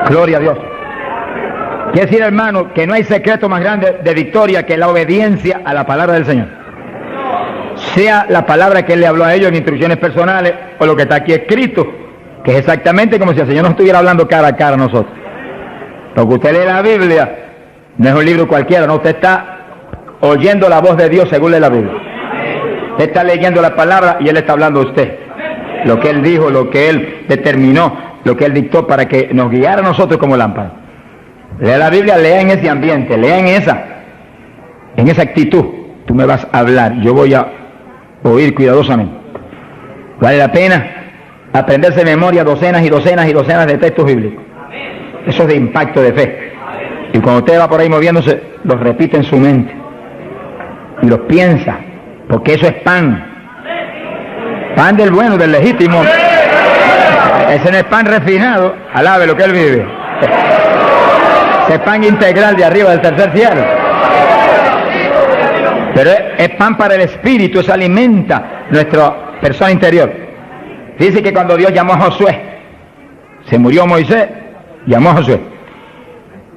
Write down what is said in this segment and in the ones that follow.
Gloria a Dios. Quiere decir, hermano, que no hay secreto más grande de victoria que la obediencia a la palabra del Señor. Sea la palabra que Él le habló a ellos en instrucciones personales o lo que está aquí escrito, que es exactamente como si el Señor nos estuviera hablando cara a cara a nosotros. Porque usted lee la Biblia, no es un libro cualquiera, no, usted está oyendo la voz de Dios según lee la Biblia. Usted está leyendo la palabra y Él está hablando a usted. Lo que Él dijo, lo que Él determinó, lo que Él dictó para que nos guiara a nosotros como lámpara. Lea la Biblia, lea en ese ambiente, lea en esa actitud. Tú me vas a hablar, yo voy a oír cuidadosamente. Vale la pena aprenderse de memoria docenas y docenas y docenas de textos bíblicos. Eso es de impacto de fe. Y cuando usted va por ahí moviéndose, los repite en su mente y los piensa, porque eso es pan del bueno, del legítimo. Ese no es pan refinado, alabe lo que Él vive. Ese es pan integral de arriba del tercer cielo. Pero es pan para el espíritu, eso alimenta nuestra persona interior. Dice que cuando Dios llamó a Josué, se murió Moisés, llamó a Josué,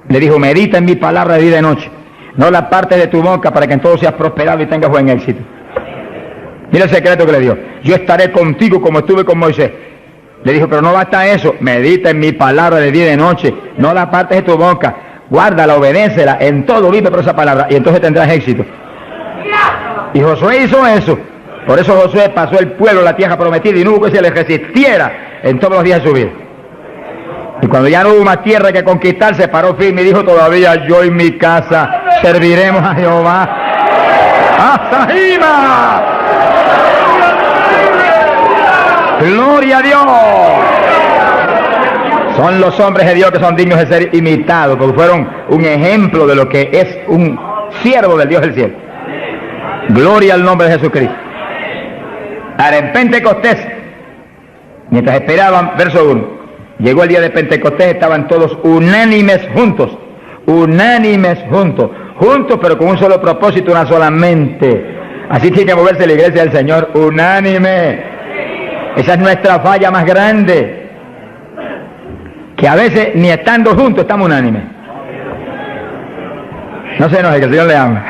le dijo: medita en mi palabra de día y de noche, no la parte de tu boca, para que en todo seas prosperado y tengas buen éxito. Mira el secreto que le dio: yo estaré contigo como estuve con Moisés. Le dijo: pero no basta eso, medita en mi palabra de día y de noche, no la partes de tu boca, guárdala, obedécela, en todo vive por esa palabra, y entonces tendrás éxito. Y Josué hizo eso. Por eso Josué pasó el pueblo a la tierra prometida y no hubo que se le resistiera en todos los días de su vida. Y cuando ya no hubo más tierra que conquistar, se paró firme y dijo: todavía yo y mi casa serviremos a Jehová. ¡Hasta arriba! ¡Gloria a Dios! Son los hombres de Dios que son dignos de ser imitados, porque fueron un ejemplo de lo que es un siervo del Dios del cielo. Gloria al nombre de Jesucristo. Ahora, en Pentecostés, mientras esperaban, verso 1, llegó el día de Pentecostés, estaban todos unánimes juntos, pero con un solo propósito, una sola mente. Así tiene que moverse la iglesia del Señor, unánime. Esa es nuestra falla más grande, que a veces ni estando juntos estamos unánimes. No se enoje, que el Señor le ama.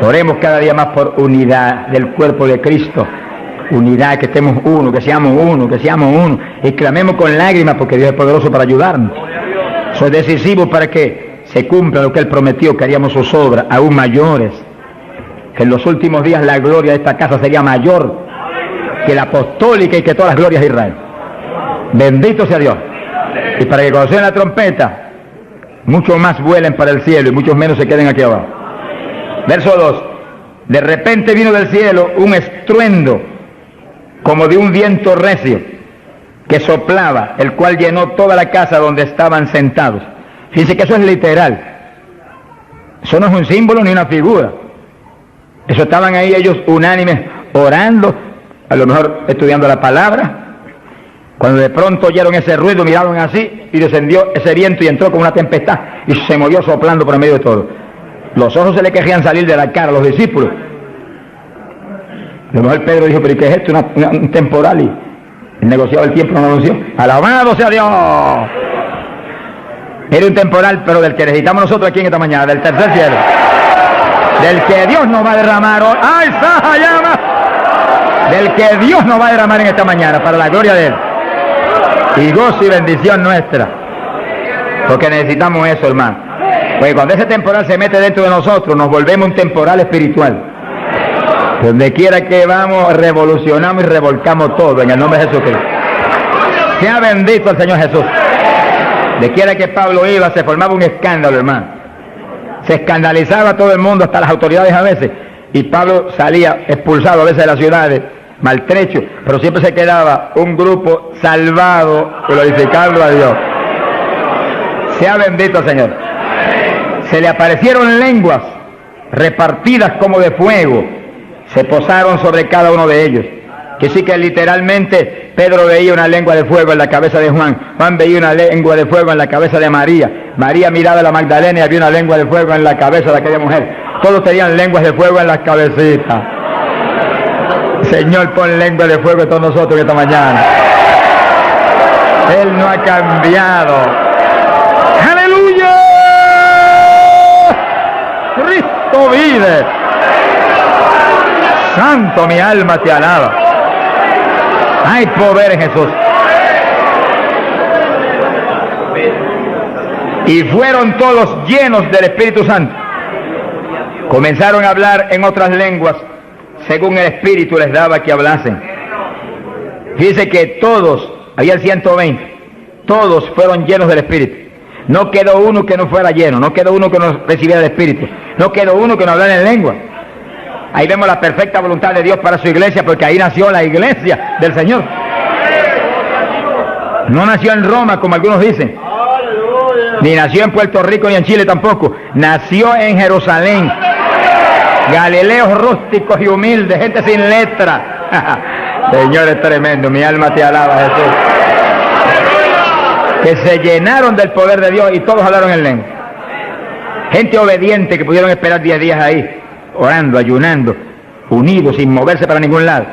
Oremos cada día más por unidad del cuerpo de Cristo, unidad, que estemos uno, que seamos uno, y clamemos con lágrimas, porque Dios es poderoso para ayudarnos. Eso es decisivo para que se cumpla lo que Él prometió, que haríamos sus obras aún mayores, que en los últimos días la gloria de esta casa sería mayor que la apostólica y que todas las glorias de Israel. Bendito sea Dios. Y para que cuando suene la trompeta, muchos más vuelen para el cielo y muchos menos se queden aquí abajo. Verso 2. De repente vino del cielo un estruendo como de un viento recio que soplaba, el cual llenó toda la casa donde estaban sentados. Fíjense que eso es literal. Eso no es un símbolo ni una figura. Eso estaban ahí ellos unánimes orando, a lo mejor estudiando la palabra. Cuando de pronto oyeron ese ruido, miraron así y descendió ese viento y entró como una tempestad y se movió soplando por el medio de todo. Los ojos se le querían salir de la cara a los discípulos. A lo mejor Pedro dijo: pero ¿qué es esto? Un temporal. Y el negociado del tiempo no lo anunció. ¡Alabado sea Dios! Era un temporal, pero del que necesitamos nosotros aquí en esta mañana, del tercer cielo, del que Dios nos va a derramar hoy. ¡Ay, Saja, llama! Del que Dios nos va a derramar en esta mañana para la gloria de Él y gozo y bendición nuestra, porque necesitamos eso, hermano. Porque cuando ese temporal se mete dentro de nosotros, nos volvemos un temporal espiritual. Donde quiera que vamos, revolucionamos y revolcamos todo en el nombre de Jesucristo. Sea bendito el Señor Jesús. De quiera que Pablo iba, se formaba un escándalo, hermano. Se escandalizaba a todo el mundo, hasta las autoridades a veces. Y Pablo salía expulsado a veces de las ciudades, maltrecho, pero siempre se quedaba un grupo salvado, glorificando a Dios. Sea bendito el Señor. Se le aparecieron lenguas repartidas como de fuego, se posaron sobre cada uno de ellos. Que sí que literalmente Pedro veía una lengua de fuego en la cabeza de Juan, Juan veía una lengua de fuego en la cabeza de María, María miraba a la Magdalena y había una lengua de fuego en la cabeza de aquella mujer. Todos tenían lenguas de fuego en las cabecitas. Señor, pon lengua de fuego en todos nosotros esta mañana. Él no ha cambiado. ¡Aleluya! Cristo vive. Santo, mi alma te alaba. Hay poder en Jesús. Y fueron todos llenos del Espíritu Santo. Comenzaron a hablar en otras lenguas, según el Espíritu les daba que hablasen. Dice que todos, había 120, todos fueron llenos del Espíritu. No quedó uno que no fuera lleno, no quedó uno que no recibiera el Espíritu, no quedó uno que no hablara en lengua. Ahí vemos la perfecta voluntad de Dios para su iglesia, porque ahí nació la iglesia del Señor. No nació en Roma, como algunos dicen, ni nació en Puerto Rico ni en Chile tampoco. Nació en Jerusalén. Galileos rústicos y humildes, gente sin letra. Señor, es tremendo, mi alma te alaba, Jesús. Que se llenaron del poder de Dios y todos hablaron en lengua. Gente obediente que pudieron esperar 10 días ahí, orando, ayunando, unidos, sin moverse para ningún lado,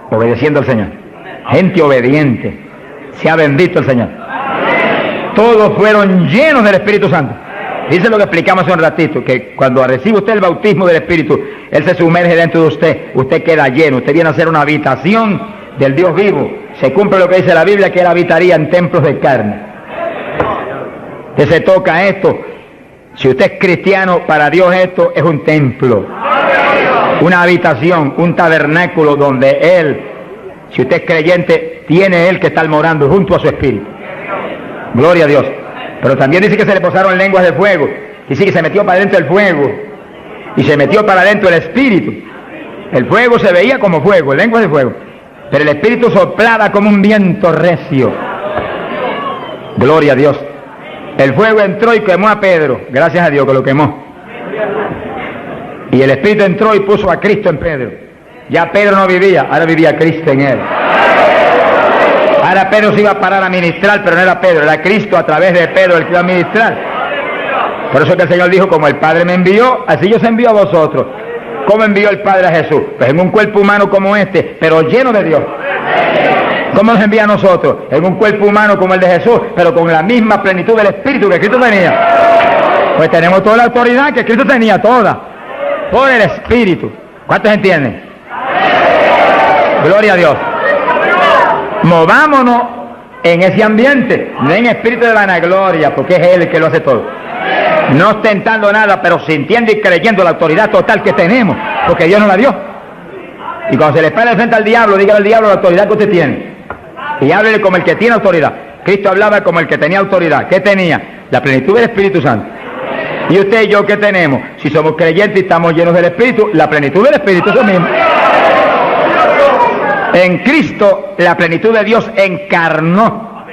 obedeciendo al Señor. Gente obediente. Sea bendito el Señor. Todos fueron llenos del Espíritu Santo. Dice lo que explicamos hace un ratito, que cuando recibe usted el bautismo del Espíritu, Él se sumerge dentro de usted queda lleno, usted viene a ser una habitación del Dios vivo. Se cumple lo que dice la Biblia, que Él habitaría en templos de carne. Usted se toca esto. Si usted es cristiano, para Dios esto es un templo, una habitación, un tabernáculo donde Él, si usted es creyente, tiene Él que estar morando junto a su Espíritu. Gloria a Dios. Pero también dice que se le posaron lenguas de fuego. Dice que se metió para adentro el fuego y se metió para adentro el Espíritu. El fuego se veía como fuego, lenguas de fuego, pero el Espíritu soplaba como un viento recio. Gloria a Dios. El fuego entró y quemó a Pedro. Gracias a Dios que lo quemó. Y el Espíritu entró y puso a Cristo en Pedro. Ya Pedro no vivía, ahora vivía Cristo en él. Ahora Pedro se iba a parar a ministrar, pero no era Pedro, era Cristo a través de Pedro el que iba a ministrar. Por eso que el Señor dijo, como el Padre me envió, así yo os envío a vosotros. ¿Cómo envió el Padre a Jesús? Pues en un cuerpo humano como este, pero lleno de Dios. ¿Cómo nos envía a nosotros? En un cuerpo humano como el de Jesús, pero con la misma plenitud del Espíritu que Cristo tenía. Pues tenemos toda la autoridad que Cristo tenía, toda, por el Espíritu. ¿Cuántos entienden? Gloria a Dios. Movámonos en ese ambiente, no en espíritu de vanagloria, porque es Él el que lo hace todo. No ostentando nada, pero sintiendo y creyendo la autoridad total que tenemos, porque Dios nos la dio. Y cuando se le pare frente al diablo, dígale al diablo la autoridad que usted tiene. Y háblele como el que tiene autoridad. Cristo hablaba como el que tenía autoridad. ¿Qué tenía? La plenitud del Espíritu Santo. Y usted y yo, ¿qué tenemos? Si somos creyentes y estamos llenos del Espíritu, la plenitud del Espíritu, eso mismo. En Cristo la plenitud de Dios encarnó.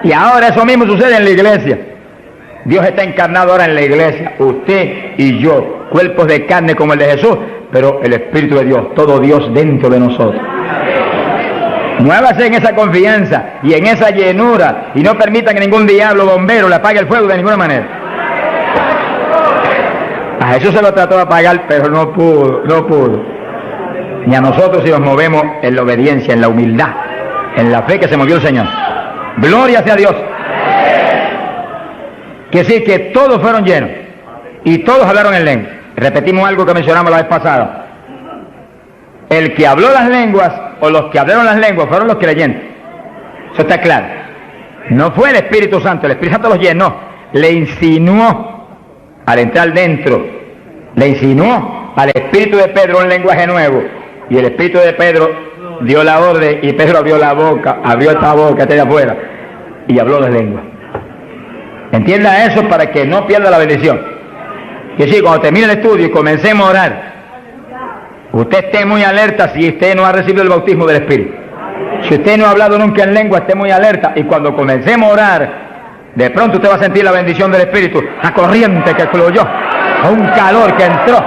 Y ahora eso mismo sucede en la iglesia. Dios está encarnado ahora en la iglesia. Usted y yo, cuerpos de carne como el de Jesús, pero el Espíritu de Dios, todo Dios dentro de nosotros. Muévase en esa confianza y en esa llenura y no permita que ningún diablo bombero le apague el fuego de ninguna manera. A Jesús se lo trató de apagar, pero no pudo. Ni a nosotros si nos movemos en la obediencia, en la humildad, en la fe que se movió el Señor. Gloria sea a Dios. Que sí, que todos fueron llenos y todos hablaron en lengua. Repetimos algo que mencionamos la vez pasada. El que habló las lenguas o los que hablaron las lenguas fueron los creyentes. Eso está claro. No fue el Espíritu Santo, el Espíritu Santo los llenó, le insinuó al entrar dentro, le insinuó al Espíritu de Pedro un lenguaje nuevo. Y el Espíritu de Pedro dio la orden y Pedro abrió la boca, abrió esta boca, esta de afuera, y habló las lenguas. Entienda eso para que no pierda la bendición. Que sí, cuando termine el estudio y comencemos a orar, usted esté muy alerta si usted no ha recibido el bautismo del Espíritu. Si usted no ha hablado nunca en lengua, esté muy alerta. Y cuando comencemos a orar, de pronto usted va a sentir la bendición del Espíritu, la corriente que fluyó, un calor que entró.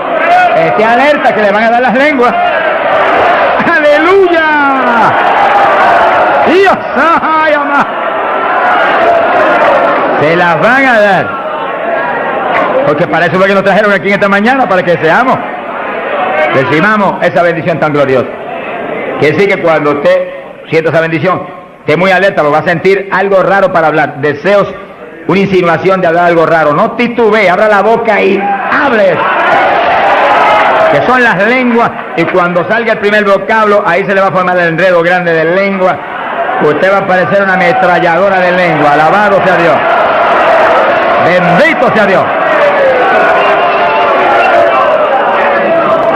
Esté alerta que le van a dar las lenguas. ¡Aleluya! ¡Dios! ¡Ay, amá! Se las van a dar. Porque para eso fue que nos trajeron aquí en esta mañana, para que seamos, recibamos esa bendición tan gloriosa. Que sí, que cuando usted sienta esa bendición, Esté muy alerta, porque va a sentir algo raro para hablar. Deseos, una insinuación de hablar algo raro. No titubee, abra la boca y hable. Que son las lenguas, y cuando salga el primer vocablo, ahí se le va a formar el enredo grande de lengua. Usted va a parecer una ametralladora de lengua. Alabado sea Dios. Bendito sea Dios.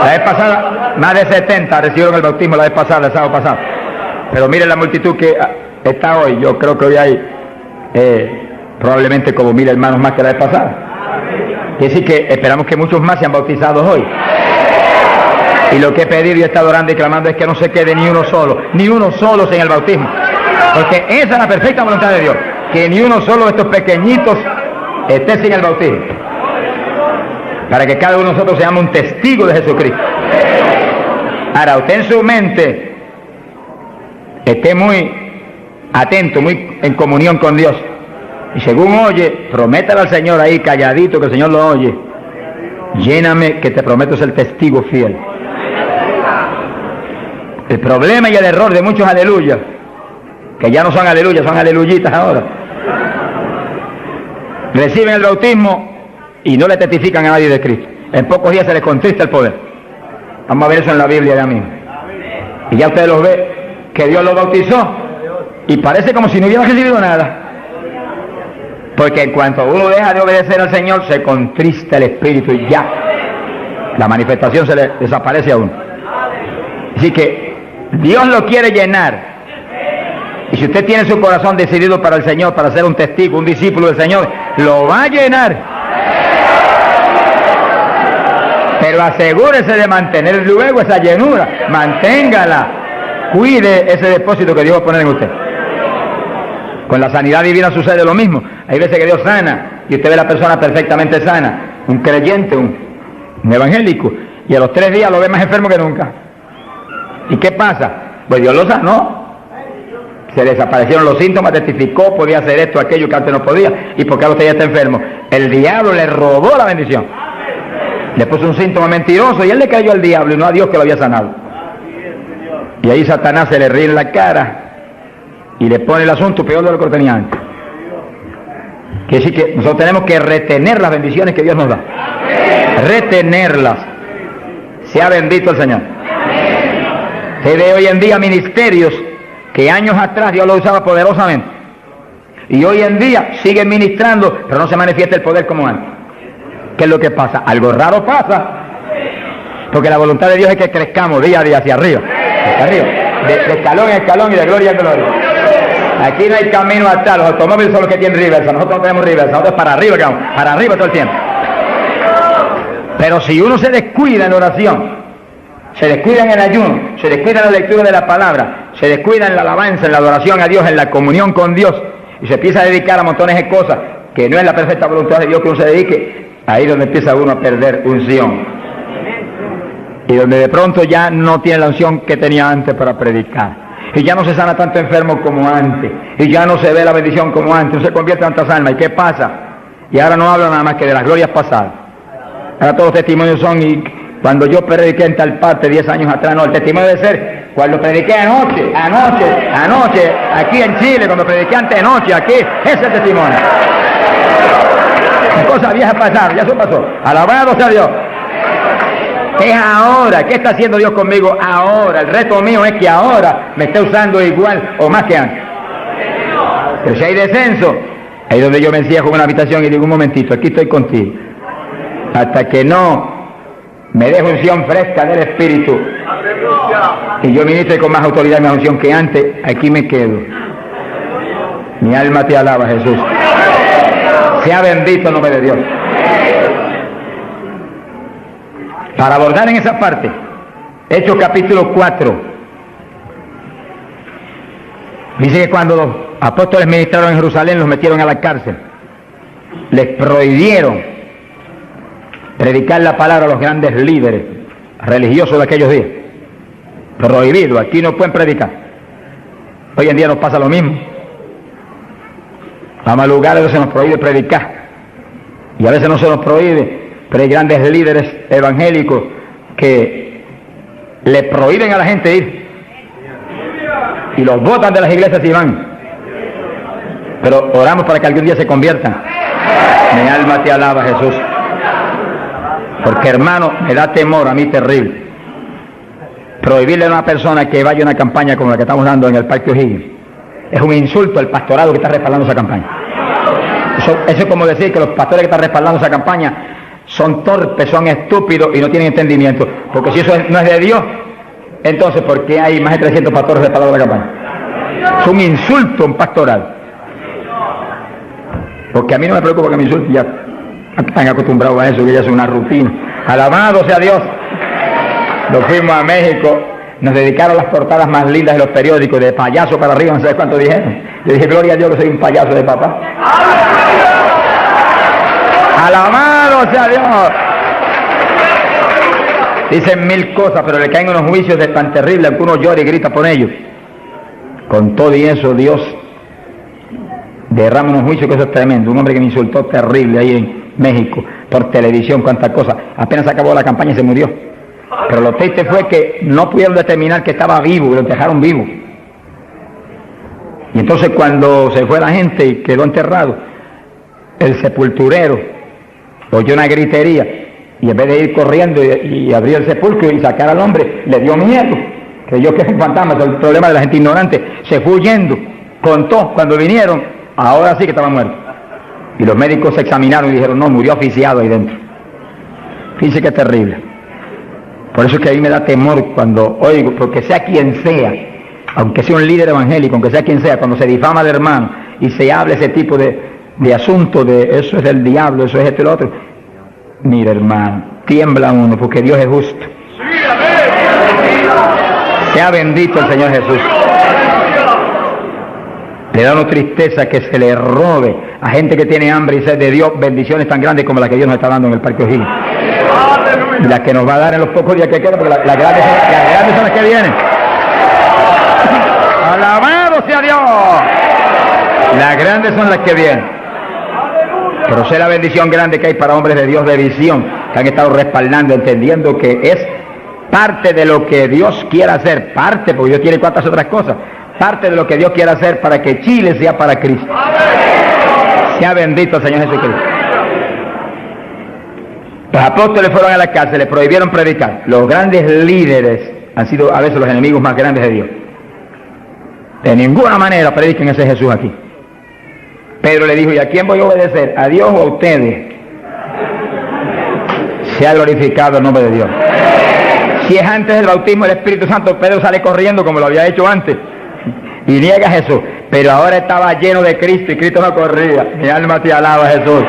La vez pasada, más de 70 recibieron el bautismo la vez pasada, el sábado pasado. Pero miren la multitud que está hoy. Yo creo que hoy hay probablemente como 1000 hermanos más que la vez pasada. Quiere decir que esperamos que muchos más sean bautizados hoy. Y lo que he pedido y he estado orando y clamando es que no se quede ni uno solo sin el bautismo. Porque esa es la perfecta voluntad de Dios, que ni uno solo de estos pequeñitos esté sin el bautismo. Para que cada uno de nosotros seamos un testigo de Jesucristo. Ahora, usted en su mente esté muy atento, muy en comunión con Dios. Y según oye, prométale al Señor ahí calladito, que el Señor lo oye. Lléname, que te prometo ser testigo fiel. El problema y el error de muchos aleluyas, que ya no son aleluyas, son aleluyitas ahora, reciben el bautismo y no le testifican a nadie de Cristo. En pocos días se les contrista el poder. Vamos a ver eso en la Biblia ya mismo. Y ya ustedes los ven, que Dios los bautizó y parece como si no hubieran recibido nada. Porque en cuanto uno deja de obedecer al Señor, se contrista el Espíritu y ya la manifestación se le desaparece a uno. Así que Dios lo quiere llenar. Y si usted tiene su corazón decidido para el Señor, para ser un testigo, un discípulo del Señor, lo va a llenar. Pero asegúrese de mantener luego esa llenura. Manténgala. Cuide ese depósito que Dios va a poner en usted. Con la sanidad divina sucede lo mismo. Hay veces que Dios sana y usted ve a la persona perfectamente sana. Un creyente, un evangélico. Y a los 3 días lo ve más enfermo que nunca. ¿Y qué pasa? Pues Dios lo sanó. Se desaparecieron los síntomas, testificó, podía hacer esto, aquello que antes no podía. ¿Y por qué usted ya está enfermo? El diablo le robó la bendición. Le puso un síntoma mentiroso y él le creyó al diablo y no a Dios que lo había sanado. Y ahí Satanás se le ríe en la cara y le pone el asunto peor de lo que lo tenía antes. Quiere decir que nosotros tenemos que retener las bendiciones que Dios nos da. Retenerlas. Sea bendito el Señor. Se ve hoy en día ministerios que años atrás Dios los usaba poderosamente. Y hoy en día siguen ministrando, pero no se manifiesta el poder como antes. ¿Qué es lo que pasa? Algo raro pasa. Porque la voluntad de Dios es que crezcamos día a día hacia arriba. Hacia arriba. De escalón en escalón y de gloria en gloria. Aquí no hay camino atrás. Los automóviles son los que tienen reversa. Nosotros no tenemos reversa. Nosotros para arriba, vamos. Para arriba todo el tiempo. Pero si uno se descuida en oración, se descuida en el ayuno, se descuida en la lectura de la palabra, se descuida en la alabanza, en la adoración a Dios, en la comunión con Dios, y se empieza a dedicar a montones de cosas que no es la perfecta voluntad de Dios que uno se dedique, ahí es donde empieza uno a perder unción. Y donde de pronto ya no tiene la unción que tenía antes para predicar. Y ya no se sana tanto enfermo como antes. Y ya no se ve la bendición como antes. No se convierte en tantas almas. ¿Y qué pasa? Y ahora no hablo nada más que de las glorias pasadas. Ahora todos los testimonios son, y cuando yo prediqué en tal parte 10 años atrás, no, el testimonio debe ser cuando prediqué anoche, aquí en Chile, cuando prediqué antenoche, aquí, ese es el testimonio. Las cosas viejas pasaron, ya eso pasó. Alabado sea Dios. Es ahora. ¿Qué está haciendo Dios conmigo ahora? El reto mío es que ahora me esté usando igual o más que antes. Pero si hay descenso, ahí donde yo me encierro en una habitación y digo, un momentito, aquí estoy contigo. Hasta que no me deje unción fresca del Espíritu y yo ministre con más autoridad y más unción que antes, aquí me quedo. Mi alma te alaba, Jesús. Sea bendito el nombre de Dios. Para abordar en esa parte, Hechos capítulo 4, dice que cuando los apóstoles ministraron en Jerusalén, los metieron a la cárcel, les prohibieron predicar la palabra a los grandes líderes religiosos de aquellos días. Prohibido, aquí no pueden predicar. Hoy en día nos pasa lo mismo. Vamos a lugares donde se nos prohíbe predicar y a veces no se nos prohíbe, pero hay grandes líderes evangélicos que le prohíben a la gente ir y los botan de las iglesias y van. Pero oramos para que algún día se conviertan. Mi alma te alaba, Jesús. Porque, hermano, me da temor a mí terrible prohibirle a una persona que vaya a una campaña como la que estamos dando en el Parque O'Higgins. Es un insulto al pastorado que está respaldando esa campaña. Eso es como decir que los pastores que están respaldando esa campaña son torpes, son estúpidos y no tienen entendimiento. Porque si eso no es de Dios, entonces ¿por qué hay más de 300 pastores respaldando la campaña? Es un insulto a un pastorado. Porque a mí no me preocupa que me insulten, ya están acostumbrados a eso, que ya es una rutina. Alabado sea Dios. Nos fuimos a México, nos dedicaron las portadas más lindas de los periódicos, de payaso para arriba, no sé cuánto dijeron. Yo dije, gloria a Dios que soy un payaso de papá. Alabado sea Dios. Dicen mil cosas, pero le caen unos juicios de tan terribles que uno llora y grita por ellos. Con todo y eso, Dios derrama unos juicios que eso es tremendo. Un hombre que me insultó terrible ahí en México, por televisión, cuántas cosas. Apenas acabó la campaña y se murió. Pero lo triste fue que no pudieron determinar que estaba vivo y lo dejaron vivo. Y entonces cuando se fue la gente y quedó enterrado, el sepulturero oyó una gritería y en vez de ir corriendo y abrir el sepulcro y sacar al hombre, le dio miedo. Creyó que es un fantasma. Es el problema de la gente ignorante. Se fue huyendo. Contó cuando vinieron, ahora sí que estaba muerto. Y los médicos se examinaron y dijeron, no, murió asfixiado ahí dentro. Fíjense qué terrible. Por eso es que a mí me da temor cuando oigo, porque sea quien sea, aunque sea un líder evangélico, aunque sea quien sea, cuando se difama al hermano y se habla ese tipo de asunto, de eso es del diablo, eso es esto y lo otro. Mira, hermano, tiembla uno porque Dios es justo. Sea bendito el Señor Jesús. Le da una tristeza que se le robe a gente que tiene hambre y sed de Dios bendiciones tan grandes como las que Dios nos está dando en el Parque O'Higgins. Y las que nos va a dar en los pocos días que quedan, porque las grandes son las que vienen. ¡Alabado sea Dios! Las grandes son las que vienen. Pero sé la bendición grande que hay para hombres de Dios de visión, que han estado respaldando, entendiendo que es parte de lo que Dios quiere hacer, parte, porque Dios quiere cuantas otras cosas, parte de lo que Dios quiere hacer para que Chile sea para Cristo. Sea bendito el Señor Jesucristo. Los apóstoles fueron a la cárcel, les prohibieron predicar. Los grandes líderes han sido a veces los enemigos más grandes de Dios. De ninguna manera prediquen ese Jesús aquí. Pedro le dijo, ¿y a quién voy a obedecer? ¿A Dios o a ustedes? Sea glorificado el nombre de Dios. Si es antes del bautismo del Espíritu Santo, Pedro sale corriendo como lo había hecho antes y niega a Jesús. Pero ahora estaba lleno de Cristo y Cristo no corría. Mi alma te alaba, Jesús.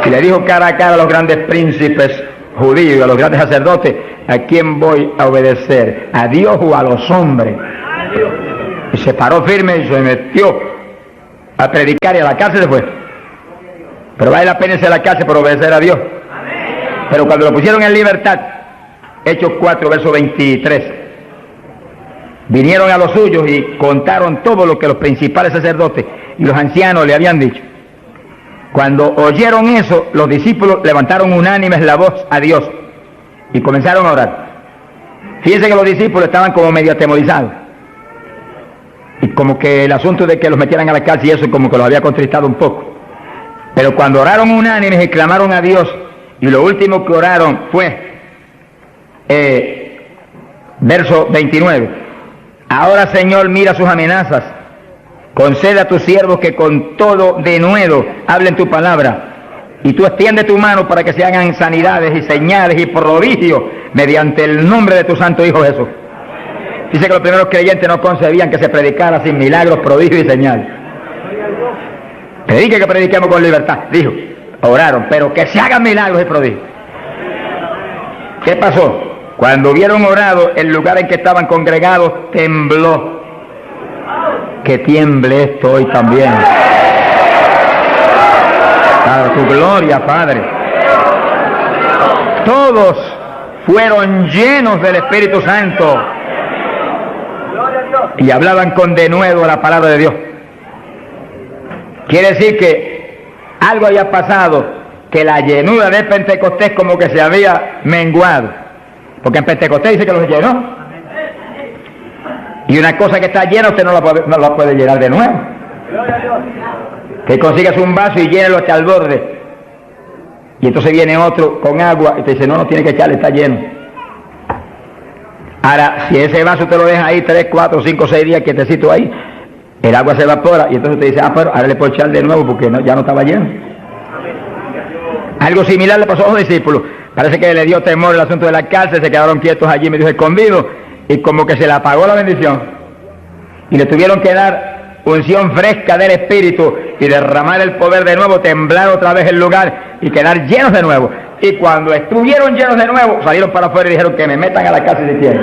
Y le dijo cara a cara a los grandes príncipes judíos y a los grandes sacerdotes, ¿a quién voy a obedecer? ¿A Dios o a los hombres? Y se paró firme y se metió a predicar y a la cárcel se fue. Pero vale la pena irse a la cárcel por obedecer a Dios. Pero cuando lo pusieron en libertad, Hechos 4, verso 23, vinieron a los suyos y contaron todo lo que los principales sacerdotes y los ancianos le habían dicho. Cuando oyeron eso, los discípulos levantaron unánimes la voz a Dios y comenzaron a orar. Fíjense que los discípulos estaban como medio atemorizados. Y como que el asunto de que los metieran a la cárcel y eso como que los había contristado un poco. Pero cuando oraron unánimes y clamaron a Dios, y lo último que oraron fue, verso 29, ahora Señor mira sus amenazas, concede a tus siervos que con todo denuedo hablen tu palabra, y tú extiende tu mano para que se hagan sanidades y señales y prodigios mediante el nombre de tu santo Hijo Jesús. Dice que los primeros creyentes no concebían que se predicara sin milagros, prodigios y señales. Predique que prediquemos con libertad, dijo. Oraron, pero que se hagan milagros y prodigios. ¿Qué pasó? Cuando hubieron orado, el lugar en que estaban congregados tembló. Que tiemble esto hoy también. Para tu gloria, Padre. Todos fueron llenos del Espíritu Santo y hablaban con denuedo la palabra de Dios. Quiere decir que algo había pasado, que la llenura de Pentecostés como que se había menguado, porque en Pentecostés dice que los llenó. Y una cosa que está llena usted no la puede llenar de nuevo. Que consigas un vaso y llénelo hasta el borde. Y entonces viene otro con agua y te dice, no tiene que echarle, está lleno. Ahora, si ese vaso te lo deja ahí 3, 4, 5, 6 días quietecito ahí, el agua se evapora y entonces te dice, pero ahora le puedo echar de nuevo porque ya no estaba lleno. Algo similar le pasó a los discípulos. Parece que le dio temor el asunto de la cárcel, se quedaron quietos allí medio escondidos y como que se le apagó la bendición. Y le tuvieron que dar unción fresca del Espíritu y derramar el poder de nuevo, temblar otra vez el lugar y quedar llenos de nuevo. Y cuando estuvieron llenos de nuevo, salieron para afuera y dijeron que me metan a la cárcel si quieren.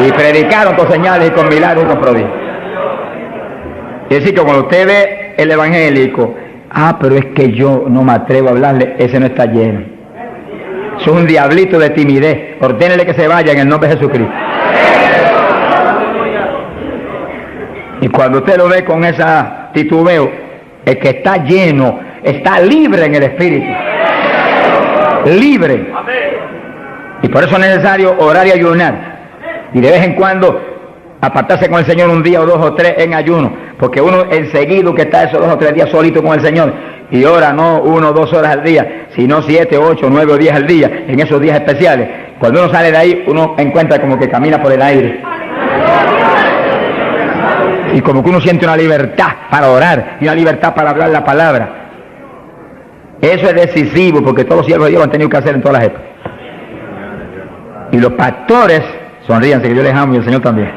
Y predicaron con señales y con milagros y con prodigios. Es decir, que cuando usted ve el evangélico, pero es que yo no me atrevo a hablarle, ese no está lleno. Eso es un diablito de timidez. Ordénele que se vaya en el nombre de Jesucristo. Y cuando usted lo ve con esa titubeo, el que está lleno, está libre en el Espíritu. Libre. Y por eso es necesario orar y ayunar. Y de vez en cuando apartarse con el Señor un día o 2 o 3 en ayuno. Porque uno enseguida que está esos 2 o 3 días solito con el Señor y ora no 1 o 2 horas al día, sino 7, 8, 9 o 10 al día, en esos días especiales. Cuando uno sale de ahí, uno encuentra como que camina por el aire. Y como que uno siente una libertad para orar y una libertad para hablar la palabra. Eso es decisivo porque todos los siervos de Dios lo han tenido que hacer en todas las épocas. Y los pastores, sonríanse que yo les amo y el Señor también.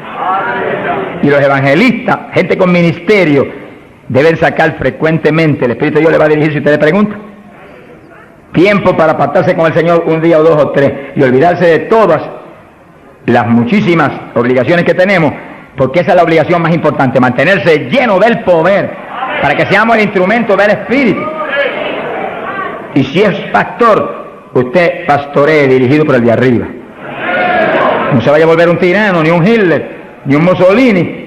Y los evangelistas, gente con ministerio, deben sacar frecuentemente, el Espíritu de Dios le va a dirigir si usted le pregunta. Tiempo para apartarse con el Señor un día o 2 o 3 y olvidarse de todas las muchísimas obligaciones que tenemos, porque esa es la obligación más importante, mantenerse lleno del poder, para que seamos el instrumento del Espíritu. Y si es pastor, usted pastoree dirigido por el de arriba. No se vaya a volver un tirano, ni un Hitler, ni un Mussolini,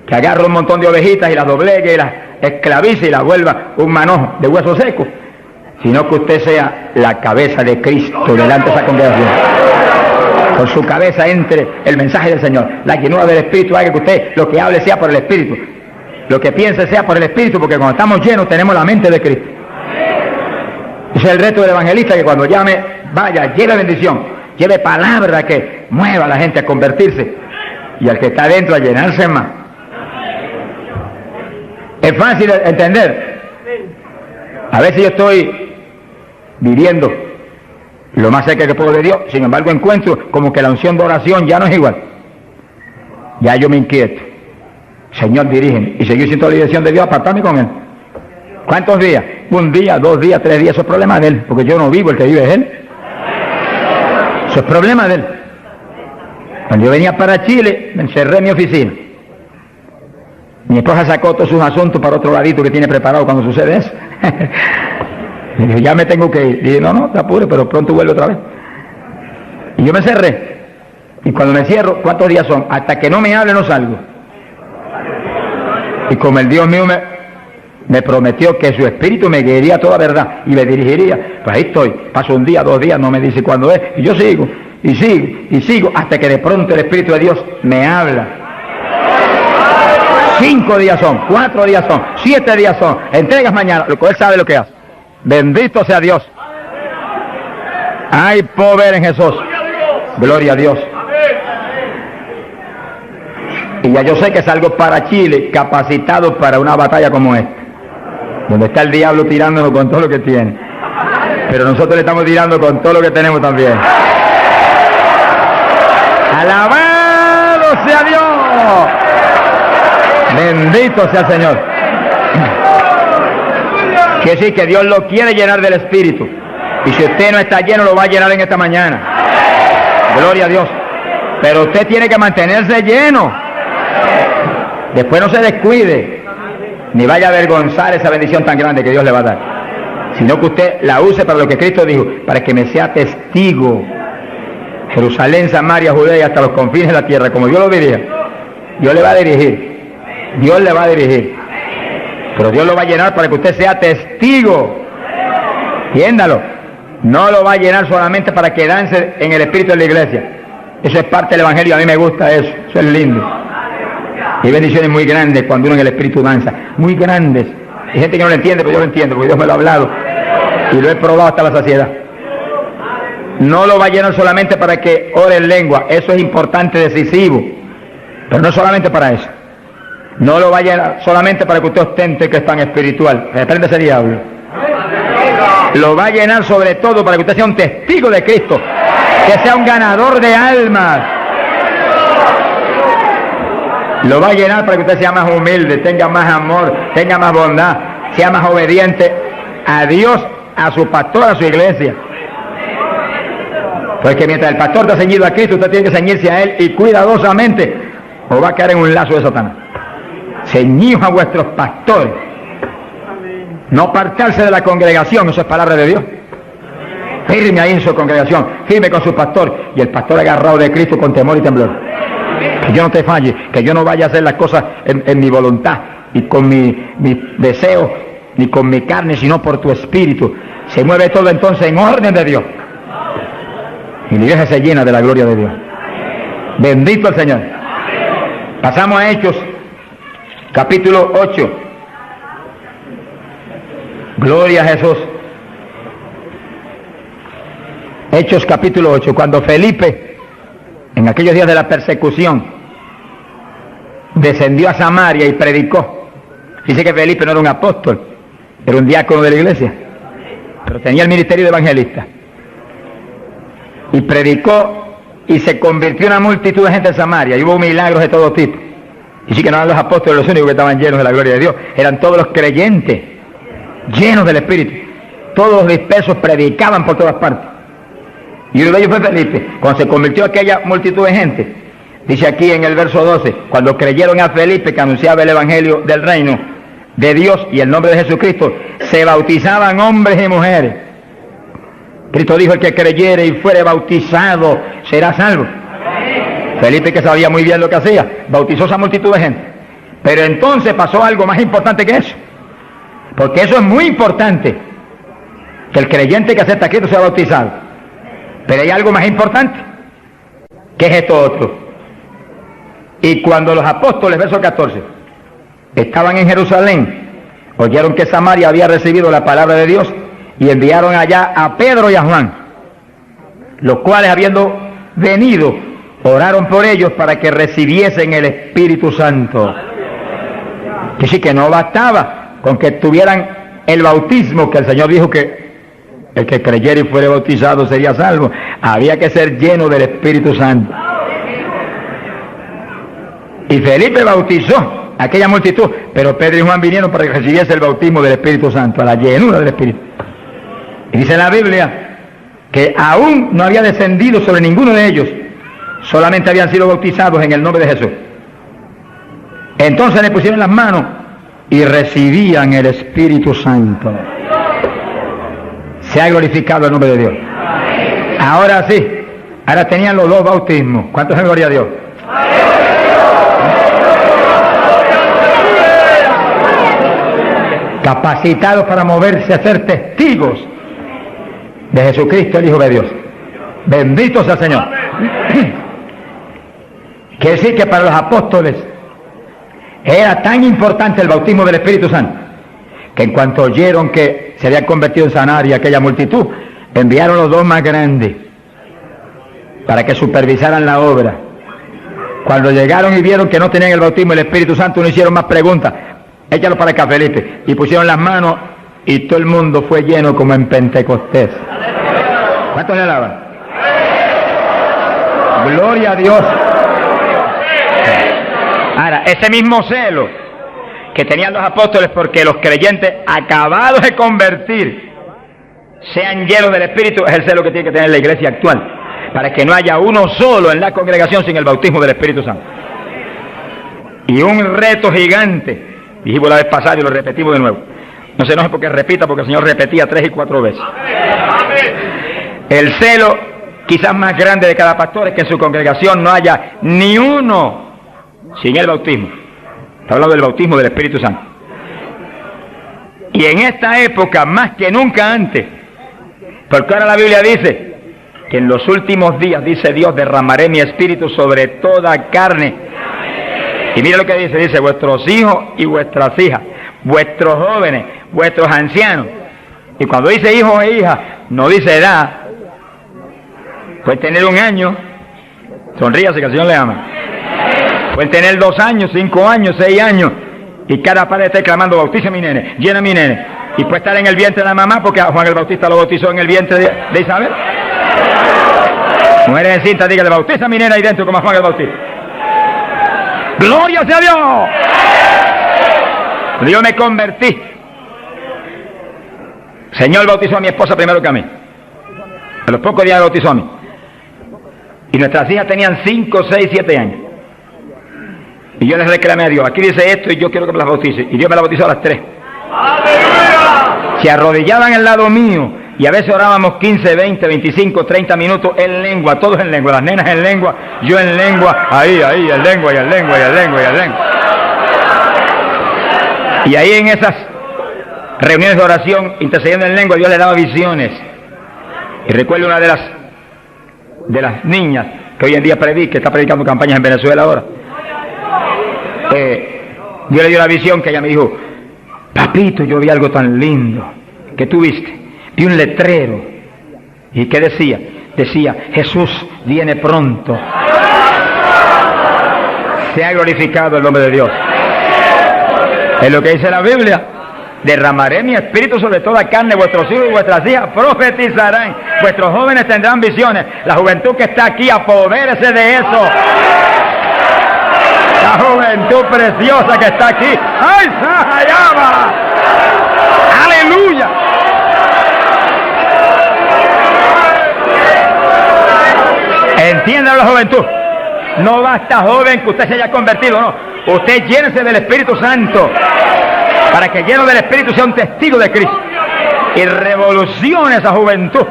que agarre un montón de ovejitas y las doblegue y las esclavice y las vuelva un manojo de huesos secos, sino que usted sea la cabeza de Cristo delante de esa congregación. Por su cabeza entre el mensaje del Señor. La llenura del Espíritu haga que usted lo que hable sea por el Espíritu, lo que piense sea por el Espíritu, porque cuando estamos llenos tenemos la mente de Cristo. Ese es el reto del evangelista, que cuando llame, vaya, lleve bendición, lleve palabra que mueva a la gente a convertirse y al que está adentro a llenarse más. Es fácil entender. A veces yo estoy viviendo lo más cerca que puedo de Dios, sin embargo encuentro como que la unción de oración ya no es igual. Ya yo me inquieto. Señor, dirígeme. Y seguir sin toda la dirección de Dios, apartarme con Él. ¿Cuántos días? 1 día, 2 días, 3 días. Eso es problema de Él, porque yo no vivo, el que vive es Él. Eso es problema de Él. Cuando yo venía para Chile, me encerré en mi oficina. Mi esposa sacó todos sus asuntos para otro ladito que tiene preparado cuando sucede eso. Y dije, ya me tengo que ir. Y dije, no, te apures, pero pronto vuelve otra vez. Y yo me cerré. Y cuando me cierro, ¿cuántos días son? Hasta que no me hable, no salgo. Y como el Dios mío me prometió que su espíritu me guiaría a toda verdad y me dirigiría, pues ahí estoy. Paso 1 día, 2 días, no me dice cuándo es. Y yo sigo, y sigo, y sigo, hasta que de pronto el Espíritu de Dios me habla. 5 días son, 4 días son, 7 días son. Entregas mañana, lo que Él sabe lo que hace. Bendito sea Dios. Hay poder en Jesús. Gloria a Dios. Y ya yo sé que salgo para Chile capacitado para una batalla como esta, donde está el diablo tirándonos con todo lo que tiene, pero nosotros le estamos tirando con todo lo que tenemos también. Alabado sea Dios. Bendito sea el Señor. Quiere decir que Dios lo quiere llenar del Espíritu. Y si usted no está lleno, lo va a llenar en esta mañana. Gloria a Dios. Pero usted tiene que mantenerse lleno. Después no se descuide, ni vaya a avergonzar esa bendición tan grande que Dios le va a dar. Sino que usted la use para lo que Cristo dijo, para que me sea testigo. Jerusalén, Samaria, Judea y hasta los confines de la tierra, como Dios lo diría. Dios le va a dirigir. Dios le va a dirigir. Pero Dios lo va a llenar para que usted sea testigo. Entiéndalo. No lo va a llenar solamente para quedarse en el espíritu de la iglesia. Eso es parte del Evangelio, a mí me gusta eso es lindo. Hay bendiciones muy grandes cuando uno en el Espíritu danza, muy grandes. Hay gente que no lo entiende, pero yo lo entiendo, porque Dios me lo ha hablado y lo he probado hasta la saciedad. No lo va a llenar solamente para que ore en lengua, eso es importante, decisivo, pero no solamente para eso. No lo va a llenar solamente para que usted ostente que es tan espiritual, reprende ese diablo. Lo va a llenar sobre todo para que usted sea un testigo de Cristo, que sea un ganador de almas. Lo va a llenar para que usted sea más humilde, tenga más amor, tenga más bondad, sea más obediente a Dios, a su pastor, a su iglesia. Porque mientras el pastor está ceñido a Cristo, usted tiene que ceñirse a Él y cuidadosamente, o va a caer en un lazo de Satanás. Ceñidos a vuestros pastores. No apartarse de la congregación, eso es palabra de Dios. Firme ahí en su congregación, firme con su pastor, y el pastor agarrado de Cristo con temor y temblor. Que yo no te falle, que yo no vaya a hacer las cosas en mi voluntad y con mi deseo, ni con mi carne, sino por tu espíritu. Se mueve todo entonces en orden de Dios. Y la iglesia se llena de la gloria de Dios. Bendito el Señor. Pasamos a Hechos, capítulo 8. Gloria a Jesús. Hechos capítulo 8. Cuando Felipe, en aquellos días de la persecución, descendió a Samaria y predicó. Dice que Felipe no era un apóstol, era un diácono de la iglesia, pero tenía el ministerio de evangelista. Y predicó y se convirtió en una multitud de gente en Samaria, y hubo milagros de todo tipo. Y sí que no eran los apóstoles los únicos que estaban llenos de la gloria de Dios, eran todos los creyentes, llenos del Espíritu. Todos los dispersos predicaban por todas partes. Y uno de ellos fue Felipe. Cuando se convirtió aquella multitud de gente, dice aquí en el verso 12, cuando creyeron a Felipe que anunciaba el Evangelio del reino de Dios y el nombre de Jesucristo, se bautizaban hombres y mujeres. Cristo dijo: el que creyere y fuere bautizado será salvo. Felipe, que sabía muy bien lo que hacía, bautizó esa multitud de gente. Pero entonces pasó algo más importante que eso, porque eso es muy importante, que el creyente que acepta a Cristo sea bautizado. Pero hay algo más importante, que es esto otro. Y cuando los apóstoles, verso 14, estaban en Jerusalén, oyeron que Samaria había recibido la palabra de Dios, y enviaron allá a Pedro y a Juan, los cuales, habiendo venido, oraron por ellos para que recibiesen el Espíritu Santo. Que sí, que no bastaba con que tuvieran el bautismo, que el Señor dijo que el que creyera y fuere bautizado sería salvo. Había que ser lleno del Espíritu Santo. Y Felipe bautizó a aquella multitud, pero Pedro y Juan vinieron para que recibiese el bautismo del Espíritu Santo, a la llenura del Espíritu. Y dice la Biblia que aún no había descendido sobre ninguno de ellos, solamente habían sido bautizados en el nombre de Jesús. Entonces le pusieron las manos y recibían el Espíritu Santo. Se ha glorificado el nombre de Dios. Ahora sí, ahora tenían los dos bautismos. ¿Cuántos es gloria a Dios? Capacitados para moverse a ser testigos de Jesucristo, el Hijo de Dios. Bendito sea el Señor. Quiere decir que para los apóstoles era tan importante el bautismo del Espíritu Santo, que en cuanto oyeron que se había convertido en Samaria aquella multitud, enviaron los dos más grandes para que supervisaran la obra. Cuando llegaron y vieron que no tenían el bautismo del Espíritu Santo, no hicieron más preguntas. Échalo para acá, Felipe. Y pusieron las manos y todo el mundo fue lleno como en Pentecostés. ¿Cuántos le alaban? Gloria a Dios. Ahora, ese mismo celo que tenían los apóstoles porque los creyentes acabados de convertir sean llenos del Espíritu, es el celo que tiene que tener la iglesia actual, para que no haya uno solo en la congregación sin el bautismo del Espíritu Santo. Y un reto gigante, dijimos la vez pasada y lo repetimos de nuevo. No se enoje porque repita, porque el Señor repetía 3 y 4 veces. El celo quizás más grande de cada pastor es que en su congregación no haya ni uno sin el bautismo. Está hablando del bautismo del Espíritu Santo. Y en esta época, más que nunca antes, porque ahora la Biblia dice que en los últimos días, dice Dios, derramaré mi espíritu sobre toda carne. Y mira lo que dice, vuestros hijos y vuestras hijas, vuestros jóvenes, vuestros ancianos. Y cuando dice hijos e hijas, no dice edad. Pueden tener 1 año, sonríase que el Señor le ama. Pueden tener 2 años, 5 años, 6 años, y cada padre está clamando, bautiza a mi nene, llena a mi nene. Y puede estar en el vientre de la mamá, porque a Juan el Bautista lo bautizó en el vientre de Isabel. Mujeres en cinta, dígale, bautiza a mi nena ahí dentro como a Juan el Bautista. ¡Gloria sea a Dios! Yo me convertí. Señor bautizó a mi esposa primero que a mí. A los pocos días me bautizó a mí. Y nuestras hijas tenían 5, 6, 7 años. Y yo les reclamé a Dios, aquí dice esto y yo quiero que me las bautice. Y Dios me las bautizó a las 3. Se arrodillaban al lado mío y a veces orábamos 15, 20, 25, 30 minutos en lengua, todos en lengua, las nenas en lengua, yo en lengua, ahí, en lengua, y en lengua, y en lengua, y en lengua. Y ahí en esas reuniones de oración, intercediendo en lengua, Dios le daba visiones. Y recuerdo una de las niñas que hoy en día está predicando campañas en Venezuela ahora. Dios le dio la visión que ella me dijo, papito, yo vi algo tan lindo. ¿Qué tú viste? Vi un letrero. ¿Y qué decía? Decía, Jesús viene pronto. Sea glorificado el nombre de Dios. Es lo que dice la Biblia. Derramaré mi espíritu sobre toda carne, vuestros hijos y vuestras hijas profetizarán, vuestros jóvenes tendrán visiones. La juventud que está aquí, apodérese de eso. La juventud preciosa que está aquí. ¡Ay, Sahayama! ¡Aleluya! Entiendan la juventud. No basta, joven, que usted se haya convertido, no. Usted llénese del Espíritu Santo, para que lleno del Espíritu sea un testigo de Cristo y revolucione esa juventud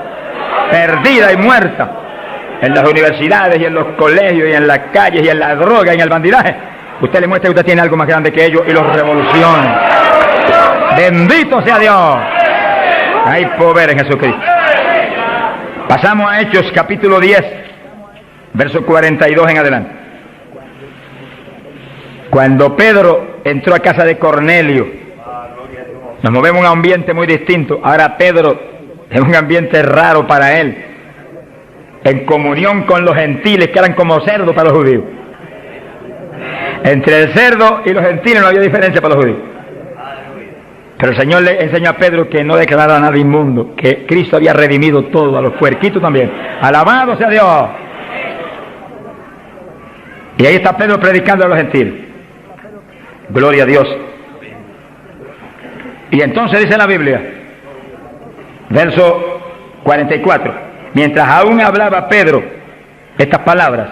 perdida y muerta en las universidades y en los colegios y en las calles y en la droga y en el bandidaje. Usted le muestra que usted tiene algo más grande que ellos y los revolucione. Bendito sea Dios. Hay poder en Jesucristo. Pasamos a Hechos capítulo 10, verso 42 en adelante. Cuando Pedro entró a casa de Cornelio, nos movemos a un ambiente muy distinto. Ahora Pedro es un ambiente raro para él, en comunión con los gentiles que eran como cerdos para los judíos. Entre el cerdo y los gentiles no había diferencia para los judíos. Pero el Señor le enseñó a Pedro que no declarara nada inmundo, que Cristo había redimido todo, a los puerquitos también. Alabado sea Dios. Y ahí está Pedro predicando a los gentiles. Gloria a Dios. Y entonces dice la Biblia, verso 44, mientras aún hablaba Pedro estas palabras,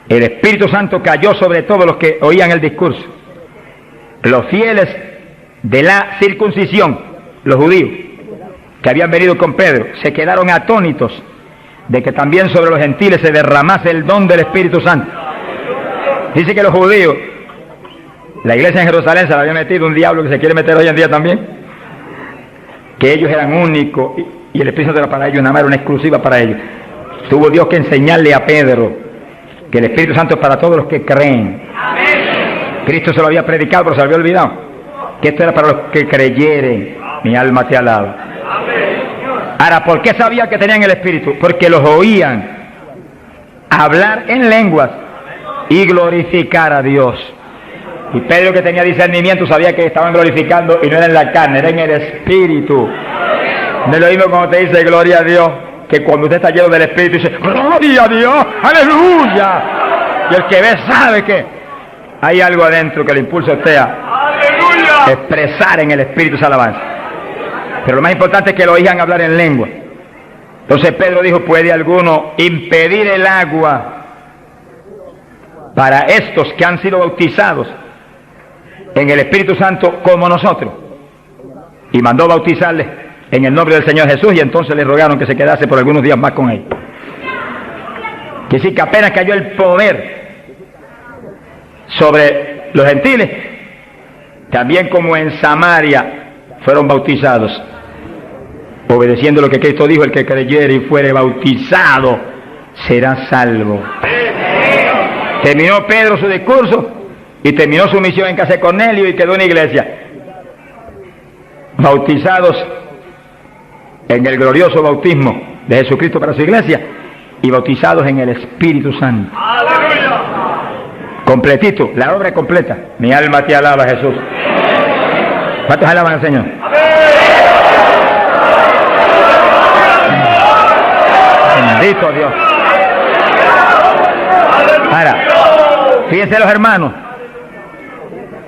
el Espíritu Santo cayó sobre todos los que oían el discurso. Los fieles de la circuncisión, los judíos, que habían venido con Pedro, se quedaron atónitos de que también sobre los gentiles se derramase el don del Espíritu Santo. Dice que los judíos, la iglesia en Jerusalén se la había metido un diablo que se quiere meter hoy en día también, que ellos eran únicos y el Espíritu Santo era para ellos, nada más era una exclusiva para ellos. Tuvo Dios que enseñarle a Pedro que el Espíritu Santo es para todos los que creen. Cristo se lo había predicado, pero se lo había olvidado, que esto era para los que creyeren. Mi alma te alaba. Ahora, ¿por qué sabía que tenían el Espíritu? Porque los oían hablar en lenguas y glorificar a Dios. Y Pedro, que tenía discernimiento, sabía que estaban glorificando y no era en la carne, era en el Espíritu. No es lo mismo cuando te dice gloria a Dios, que cuando usted está lleno del Espíritu dice gloria a Dios, aleluya. Y el que ve sabe que hay algo adentro que le impulsa a usted a expresar en el Espíritu esa alabanza. Pero lo más importante es que lo oigan hablar en lengua. Entonces Pedro dijo, ¿puede alguno impedir el agua para estos que han sido bautizados en el Espíritu Santo como nosotros? Y mandó bautizarles en el nombre del Señor Jesús, y entonces le rogaron que se quedase por algunos días más con él. Que sí, que apenas cayó el poder sobre los gentiles, también como en Samaria fueron bautizados. obedeciendo lo que Cristo dijo: el que creyere y fuere bautizado será salvo. Terminó Pedro su discurso y terminó su misión en casa de Cornelio y quedó en la iglesia. Bautizados en el glorioso bautismo de Jesucristo para su iglesia y bautizados en el Espíritu Santo. ¡Aleluya! Completito, la obra es completa. Mi alma te alaba, Jesús. ¿Cuántos alaban al Señor? Bendito Dios. Ahora, fíjense los hermanos,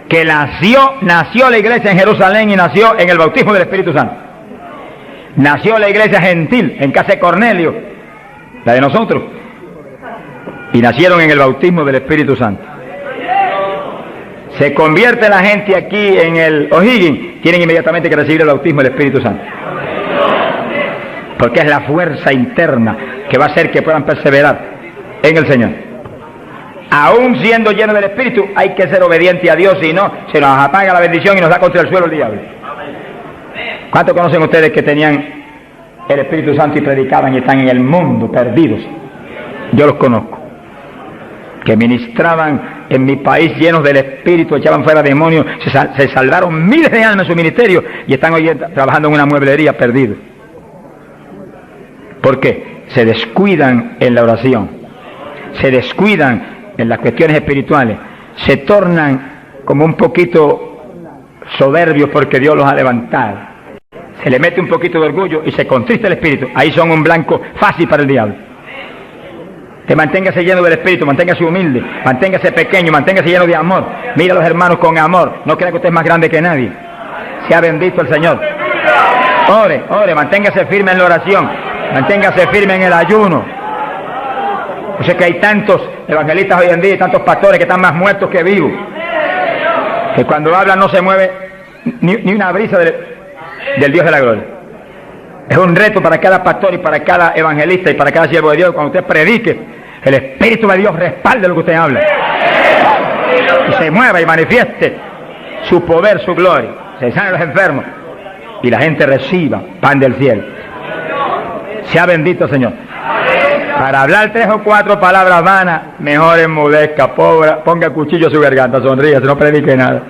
que nació la iglesia en Jerusalén y nació en el bautismo del Espíritu Santo. Nació la iglesia gentil en casa de Cornelio, la de nosotros, y nacieron en el bautismo del Espíritu Santo. Se convierte la gente aquí en el O'Higgins, tienen inmediatamente que recibir el bautismo del Espíritu Santo, porque es la fuerza interna que va a hacer que puedan perseverar en el Señor. Aún siendo llenos del Espíritu, hay que ser obediente a Dios, si no, se nos apaga la bendición y nos da contra el suelo el diablo. ¿Cuántos conocen ustedes que tenían el Espíritu Santo y predicaban y están en el mundo perdidos? Yo los conozco, que ministraban en mi país llenos del Espíritu, echaban fuera demonios, se salvaron miles de almas en su ministerio y están hoy trabajando en una mueblería perdidos. ¿Por qué? Se descuidan en la oración, se descuidan en las cuestiones espirituales, se tornan como un poquito soberbios porque Dios los ha levantado, se le mete un poquito de orgullo y se contrista el espíritu. Ahí son un blanco fácil para el diablo. Que manténgase lleno del Espíritu, manténgase humilde, manténgase pequeño, manténgase lleno de amor. Mira a los hermanos con amor, no crea que usted es más grande que nadie. Sea bendito el Señor. Ore, manténgase firme en la oración, manténgase firme en el ayuno. Yo sé que hay tantos evangelistas hoy en día y tantos pastores que están más muertos que vivos, que cuando hablan no se mueve ni una brisa del Dios de la gloria. Es un reto para cada pastor y para cada evangelista y para cada siervo de Dios. Cuando usted predique, el Espíritu de Dios respalde lo que usted habla y se mueva y manifieste su poder, su gloria, se sanen los enfermos y la gente reciba pan del cielo. Sea bendito, Señor. Para hablar 3 o 4 palabras vanas, mejor enmudezca, ponga cuchillo a su garganta, sonríe, no predique nada.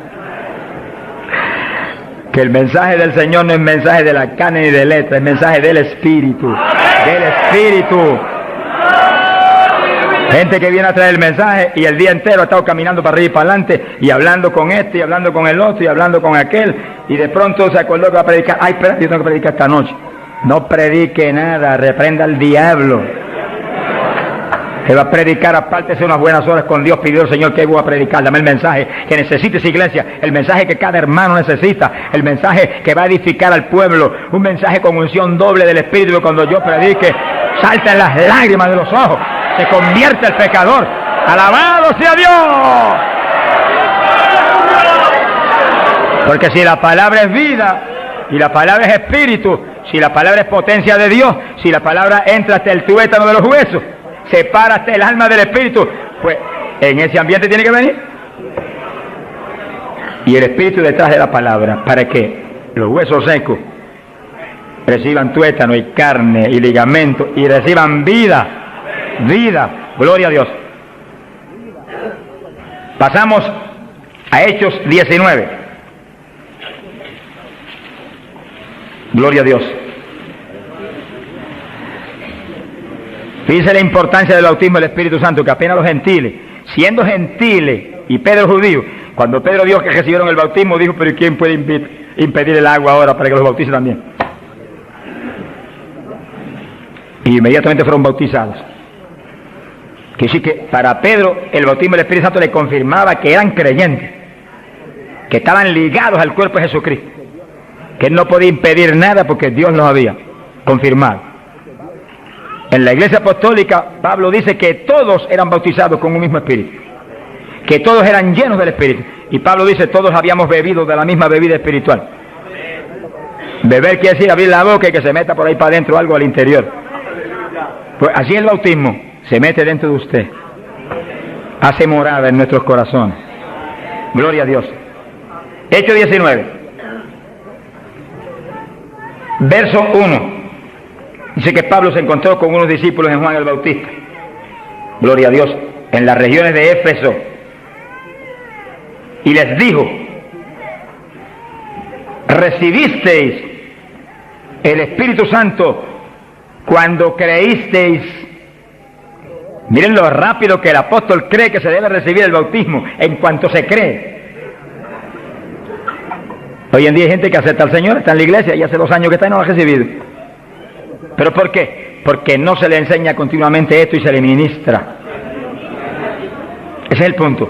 Que el mensaje del Señor no es mensaje de la carne ni de letra, es mensaje del Espíritu. Del Espíritu. Gente que viene a traer el mensaje y el día entero ha estado caminando para arriba y para adelante y hablando con este y hablando con el otro y hablando con aquel, y de pronto se acordó que va a predicar. Ay, espera, yo tengo que predicar esta noche. No predique nada, reprenda al diablo. Se va a predicar, apártese unas buenas horas con Dios, pidió al Señor que voy a predicar, dame el mensaje que necesita esa iglesia, el mensaje que cada hermano necesita, el mensaje que va a edificar al pueblo, un mensaje con unción doble del Espíritu, que cuando yo predique saltan las lágrimas de los ojos, se convierte el pecador. ¡Alabado sea Dios! Porque si la palabra es vida y la palabra es espíritu, si la palabra es potencia de Dios, si la palabra entra hasta el tuétano de los huesos, separa hasta el alma del espíritu, pues en ese ambiente tiene que venir. Y el espíritu detrás de la palabra, para que los huesos secos reciban tuétano y carne y ligamento y reciban vida, gloria a Dios. Pasamos a Hechos 19. Gloria a Dios. Fíjense la importancia del bautismo del Espíritu Santo, que apenas los gentiles, siendo gentiles y Pedro judío, cuando Pedro dijo que recibieron el bautismo, dijo: pero ¿quién puede impedir el agua ahora para que los bautice también? Y inmediatamente fueron bautizados. Que sí, que para Pedro el bautismo del Espíritu Santo le confirmaba que eran creyentes, que estaban ligados al cuerpo de Jesucristo, que él no podía impedir nada porque Dios los había confirmado. En la iglesia apostólica, Pablo dice que todos eran bautizados con un mismo espíritu, que todos eran llenos del Espíritu. Y Pablo dice: todos habíamos bebido de la misma bebida espiritual. Beber quiere decir abrir la boca y que se meta por ahí para adentro algo al interior. Pues así el bautismo se mete dentro de usted, hace morada en nuestros corazones. Gloria a Dios. Hechos 19. Verso 1. Dice que Pablo se encontró con unos discípulos en Juan el Bautista. Gloria a Dios. En las regiones de Éfeso. Y les dijo: recibisteis el Espíritu Santo cuando creísteis. Miren lo rápido que el apóstol cree que se debe recibir el bautismo, en cuanto se cree. Hoy en día hay gente que acepta al Señor, está en la iglesia y hace 2 años que está y no lo ha recibido. ¿Pero por qué? Porque no se le enseña continuamente esto y se le ministra. Ese es el punto.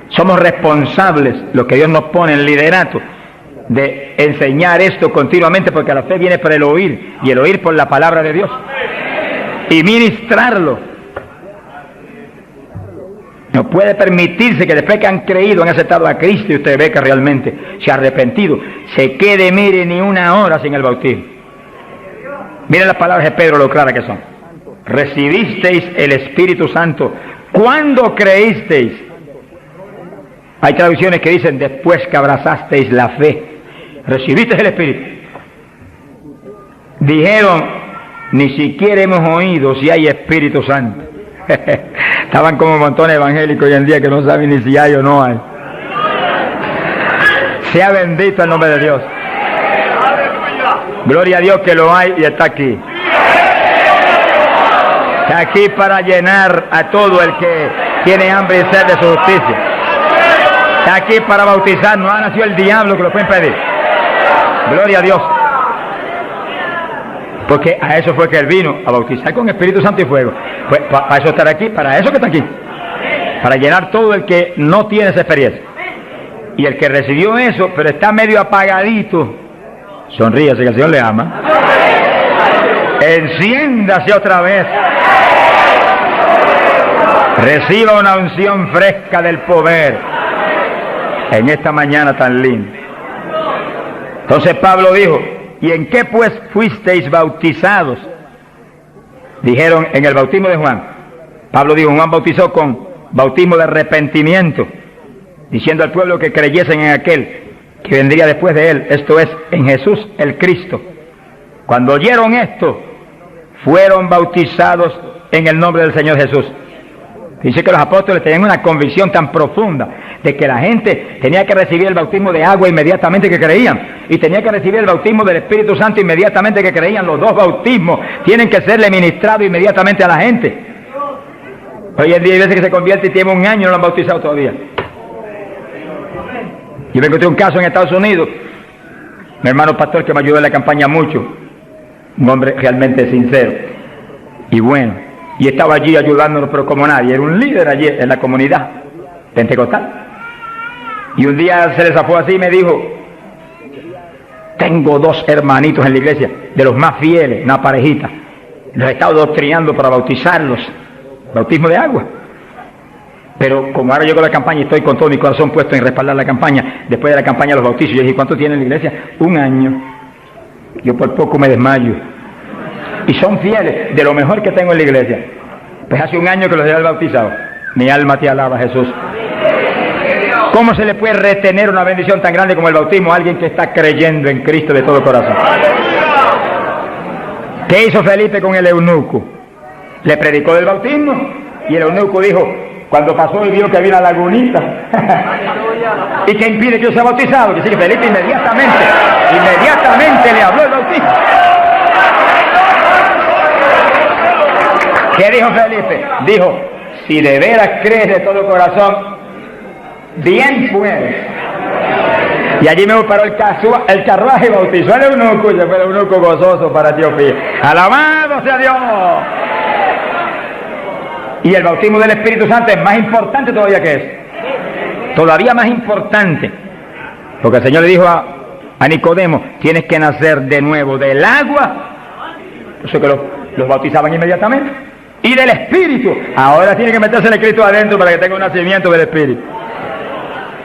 Somos responsables, los que Dios nos pone en liderato, de enseñar esto continuamente, porque la fe viene por el oír, y el oír por la palabra de Dios, y ministrarlo. No puede permitirse que después que han creído, han aceptado a Cristo, y usted ve que realmente se ha arrepentido, se quede, mire, ni una hora sin el bautismo. Miren las palabras de Pedro, lo claras que son. Recibisteis el Espíritu Santo cuando creísteis. Hay traducciones que dicen después que abrazasteis la fe. Recibisteis el Espíritu. Dijeron: ni siquiera hemos oído si hay Espíritu Santo. Estaban como montones evangélicos hoy en día que no saben ni si hay o no hay. Sea bendito el nombre de Dios. Gloria a Dios que lo hay y está aquí. Está aquí para llenar a todo el que tiene hambre y sed de su justicia. Está aquí para bautizar. No ha nacido el diablo que lo puede impedir. Gloria a Dios. Porque a eso fue que él vino, a bautizar con Espíritu Santo y fuego. Pues para eso estar aquí, para eso que está aquí. Para llenar todo el que no tiene esa experiencia. Y el que recibió eso, pero está medio apagadito, sonríase que el Señor le ama. Enciéndase otra vez. Reciba una unción fresca del poder en esta mañana tan linda. Entonces Pablo dijo: ¿y en qué pues fuisteis bautizados? Dijeron: en el bautismo de Juan. Pablo dijo: Juan bautizó con bautismo de arrepentimiento, diciendo al pueblo que creyesen en aquel que vendría después de él, esto es, en Jesús el Cristo. Cuando oyeron esto, fueron bautizados en el nombre del Señor Jesús. Dice que los apóstoles tenían una convicción tan profunda de que la gente tenía que recibir el bautismo de agua inmediatamente que creían, y tenía que recibir el bautismo del Espíritu Santo inmediatamente que creían. Los dos bautismos tienen que serle ministrados inmediatamente a la gente. Hoy en día hay veces que se convierte y tiene 1 año y no lo han bautizado todavía. Yo me encontré un caso en Estados Unidos, mi hermano pastor que me ayudó en la campaña mucho, un hombre realmente sincero y bueno, y estaba allí ayudándonos, pero como nadie, era un líder allí en la comunidad pentecostal. Y un día se le zafó así y me dijo: tengo 2 hermanitos en la iglesia, de los más fieles, una parejita, los he estado doctrinando para bautizarlos, bautismo de agua. Pero como ahora llego a la campaña y estoy con todo mi corazón puesto en respaldar la campaña, después de la campaña los bautizos. Yo dije: ¿cuánto tiene en la iglesia? 1 año. Yo por poco me desmayo. Y son fieles, de lo mejor que tengo en la iglesia. Pues hace 1 año que los he bautizado. Mi alma te alaba, Jesús. ¿Cómo se le puede retener una bendición tan grande como el bautismo a alguien que está creyendo en Cristo de todo corazón? ¿Qué hizo Felipe con el eunuco? Le predicó del bautismo y el eunuco dijo, cuando pasó y vio que había una lagunita, ¿y qué impide que yo sea bautizado? Que sí, que Felipe inmediatamente le habló el bautismo. ¿Qué dijo Felipe? Dijo, si de veras crees de todo corazón, bien puedes. Y allí me paró el carruaje y bautizó al eunuco, y fue el eunuco gozoso para Etiopía. ¡Alabado sea Dios! Y el bautismo del Espíritu Santo es más importante todavía que eso. Todavía más importante. Porque el Señor le dijo a Nicodemo, tienes que nacer de nuevo del agua. Por eso que los bautizaban inmediatamente. Y del Espíritu. Ahora tiene que meterse el Cristo adentro para que tenga un nacimiento del Espíritu.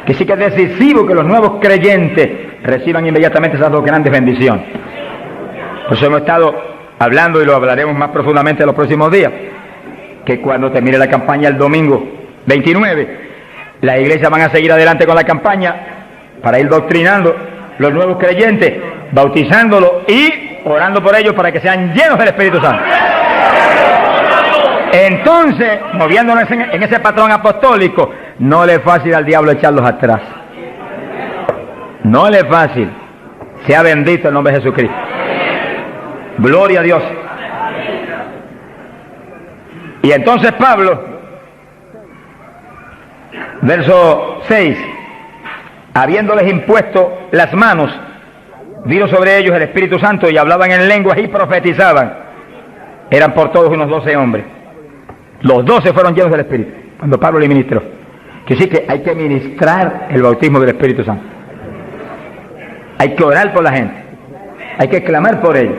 Que sí que es decisivo que los nuevos creyentes reciban inmediatamente esas 2 grandes bendiciones. Por eso hemos estado hablando, y lo hablaremos más profundamente en los próximos días, que cuando termine la campaña el domingo 29, las iglesias van a seguir adelante con la campaña para ir doctrinando los nuevos creyentes bautizándolos y orando por ellos para que sean llenos del Espíritu Santo. Entonces, moviéndonos en ese patrón apostólico, no le es fácil al diablo echarlos atrás. No le es fácil. Sea bendito el nombre de Jesucristo. Gloria a Dios. Y entonces Pablo, verso 6, habiéndoles impuesto las manos, vino sobre ellos el Espíritu Santo y hablaban en lenguas y profetizaban. Eran por todos unos 12 hombres. Los 12 fueron llenos del Espíritu cuando Pablo le ministró. Que sí que hay que ministrar el bautismo del Espíritu Santo. Hay que orar por la gente. Hay que clamar por ellos.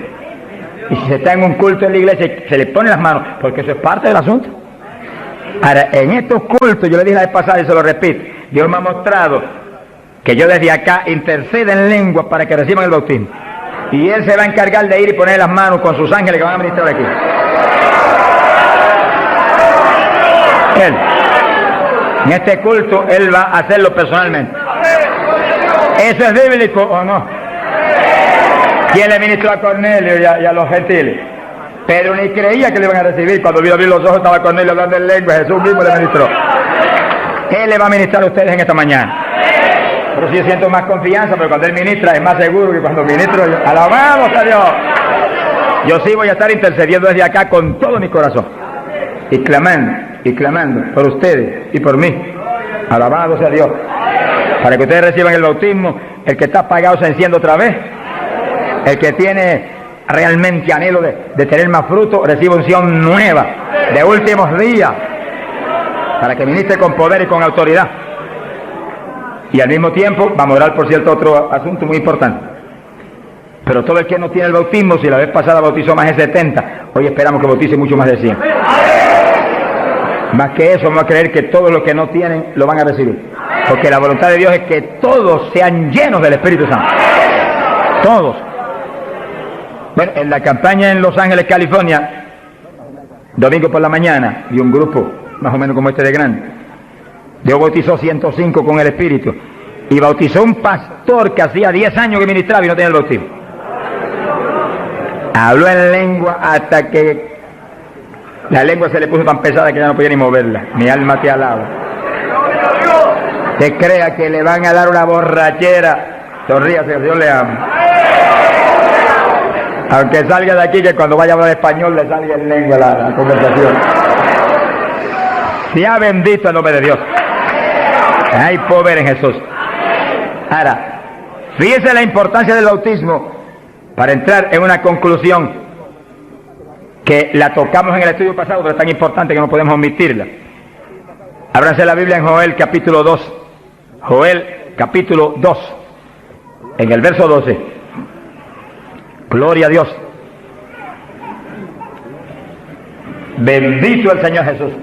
Y si se está en un culto en la iglesia, se le pone las manos, porque eso es parte del asunto. Ahora, en estos cultos, yo le dije la vez pasada y se lo repito, Dios me ha mostrado que yo desde acá intercedo en lengua para que reciban el bautismo. Y Él se va a encargar de ir y poner las manos con sus ángeles que van a ministrar aquí. Él. En este culto, Él va a hacerlo personalmente. ¿Eso es bíblico o no? ¿Quién le ministró a Cornelio y a los gentiles? Pedro ni creía que le iban a recibir. Cuando vio abrir los ojos estaba Cornelio hablando en lengua. Jesús mismo le ministró. Él le va a ministrar a ustedes en esta mañana. Pero sí yo siento más confianza, pero cuando Él ministra es más seguro que cuando ministro yo. ¡Alabado sea Dios! Yo sí voy a estar intercediendo desde acá con todo mi corazón. Y clamando por ustedes y por mí. ¡Alabado sea Dios! Para que ustedes reciban el bautismo, el que está apagado se enciende otra vez. El que tiene realmente anhelo de tener más fruto, recibe unción nueva, de últimos días, para que ministre con poder y con autoridad. Y al mismo tiempo, vamos a orar por cierto otro asunto muy importante. Pero todo el que no tiene el bautismo, si la vez pasada bautizó más de 70, hoy esperamos que bautice mucho más de 100. Más que eso, vamos a creer que todos los que no tienen lo van a recibir. Porque la voluntad de Dios es que todos sean llenos del Espíritu Santo. Todos. Bueno, en la campaña en Los Ángeles, California, domingo por la mañana, vi un grupo más o menos como este de grande. Dios bautizó 105 con el Espíritu. Y bautizó un pastor que hacía 10 años que ministraba y no tenía el bautismo. Habló en lengua hasta que la lengua se le puso tan pesada que ya no podía ni moverla. Mi alma te alaba. Que crea que le van a dar una borrachera. Sonríase, Dios le ama. Aunque salga de aquí, que cuando vaya a hablar español le salga en lengua la conversación. Sea bendito el nombre de Dios. Hay poder en Jesús. Ahora, fíjese la importancia del bautismo para entrar en una conclusión que la tocamos en el estudio pasado, pero es tan importante que no podemos omitirla. Ábranse la Biblia en Joel capítulo 2. Joel capítulo 2, en el verso 12. Gloria a Dios. Bendito el Señor Jesús.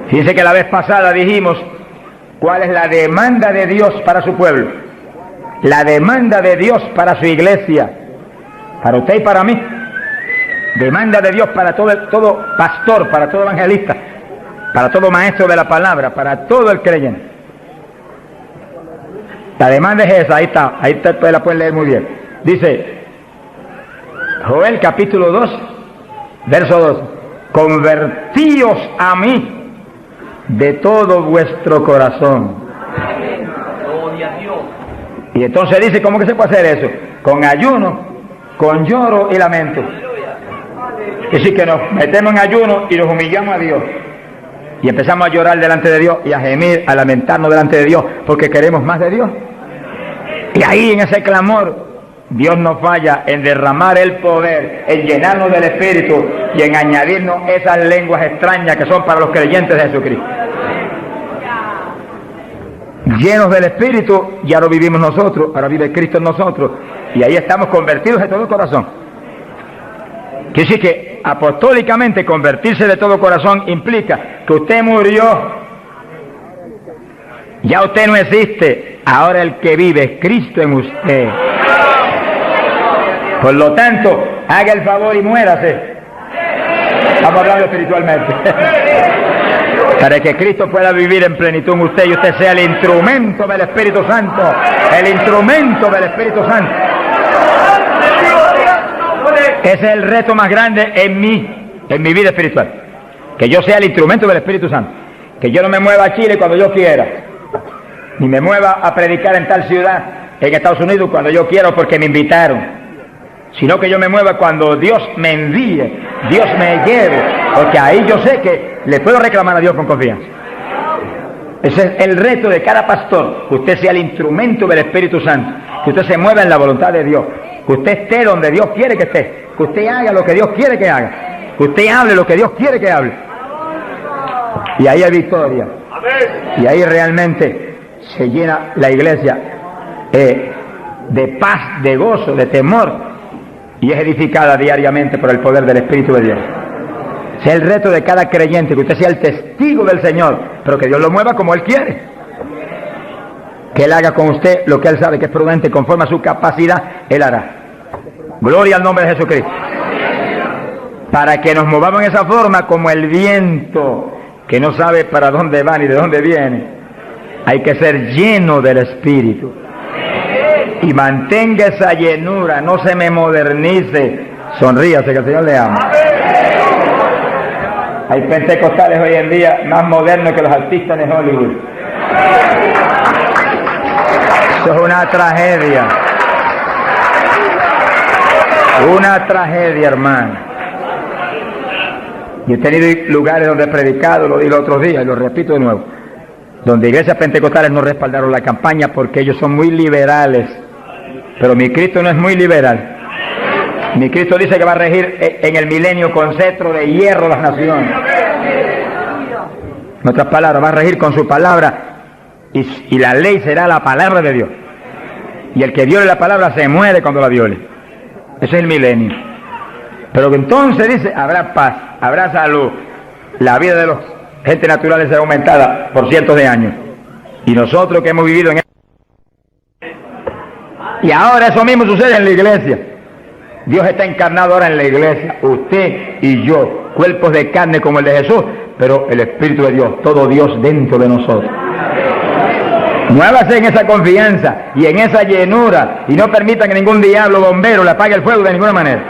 Fíjense que la vez pasada dijimos cuál es la demanda de Dios para su pueblo. La demanda de Dios para su iglesia. Para usted y para mí. Demanda de Dios para todo pastor, para todo evangelista, para todo maestro de la palabra, para todo el creyente. La demanda es esa, ahí usted la puede leer muy bien. Dice, Joel capítulo 2, verso 2, convertíos a mí de todo vuestro corazón. Y entonces dice, ¿cómo que se puede hacer eso? Con ayuno, con lloro y lamento. Es decir, que nos metemos en ayuno y nos humillamos a Dios. Y empezamos a llorar delante de Dios y a gemir, a lamentarnos delante de Dios, porque queremos más de Dios. Y ahí en ese clamor, Dios no falla en derramar el poder, en llenarnos del Espíritu y en añadirnos esas lenguas extrañas que son para los creyentes de Jesucristo. Llenos del Espíritu, ya no vivimos nosotros, ahora vive Cristo en nosotros. Y ahí estamos convertidos de todo corazón. Quiere decir que apostólicamente convertirse de todo corazón implica que usted murió, ya usted no existe, ahora el que vive es Cristo en usted. Por lo tanto, haga el favor y muérase. Estamos hablando espiritualmente. Para que Cristo pueda vivir en plenitud en usted y usted sea el instrumento del Espíritu Santo. El instrumento del Espíritu Santo. Ese es el reto más grande en mi vida espiritual. Que yo sea el instrumento del Espíritu Santo. Que yo no me mueva a Chile cuando yo quiera. Ni me mueva a predicar en tal ciudad, en Estados Unidos, cuando yo quiera porque me invitaron. Sino que yo me mueva cuando Dios me envíe, Dios me lleve, porque ahí yo sé que le puedo reclamar a Dios con confianza. Ese es el reto de cada pastor, que usted sea el instrumento del Espíritu Santo, que usted se mueva en la voluntad de Dios, que usted esté donde Dios quiere que esté, que usted haga lo que Dios quiere que haga, que usted hable lo que Dios quiere que hable. Y ahí hay victoria, y ahí realmente se llena la iglesia de paz, de gozo, de temor, y es edificada diariamente por el poder del Espíritu de Dios. Sea el reto de cada creyente, que usted sea el testigo del Señor, pero que Dios lo mueva como Él quiere. Que Él haga con usted lo que Él sabe que es prudente, conforme a su capacidad, Él hará. Gloria al nombre de Jesucristo. Para que nos movamos en esa forma como el viento, que no sabe para dónde va ni de dónde viene. Hay que ser lleno del Espíritu. Y mantenga esa llenura, no se me modernice. Sonríase, que el Señor le ama. Hay pentecostales hoy en día más modernos que los artistas de Hollywood. Eso es una tragedia. Una tragedia, hermano. Yo he tenido lugares donde he predicado, lo di los otros días y lo repito de nuevo, donde iglesias pentecostales no respaldaron la campaña porque ellos son muy liberales. Pero mi Cristo no es muy liberal. Mi Cristo dice que va a regir en el milenio con cetro de hierro las naciones. En otras palabras, va a regir con su palabra y la ley será la palabra de Dios. Y el que viole la palabra se muere cuando la viole. Ese es el milenio. Pero que entonces dice, habrá paz, habrá salud. La vida de los gente naturales será aumentada por cientos de años. Y nosotros que hemos vivido en y ahora eso mismo sucede en la iglesia. Dios está encarnado ahora en la iglesia, usted y yo, cuerpos de carne como el de Jesús, pero el Espíritu de Dios, todo Dios dentro de nosotros. Muévase en esa confianza y en esa llenura y no permita que ningún diablo bombero le apague el fuego de ninguna manera.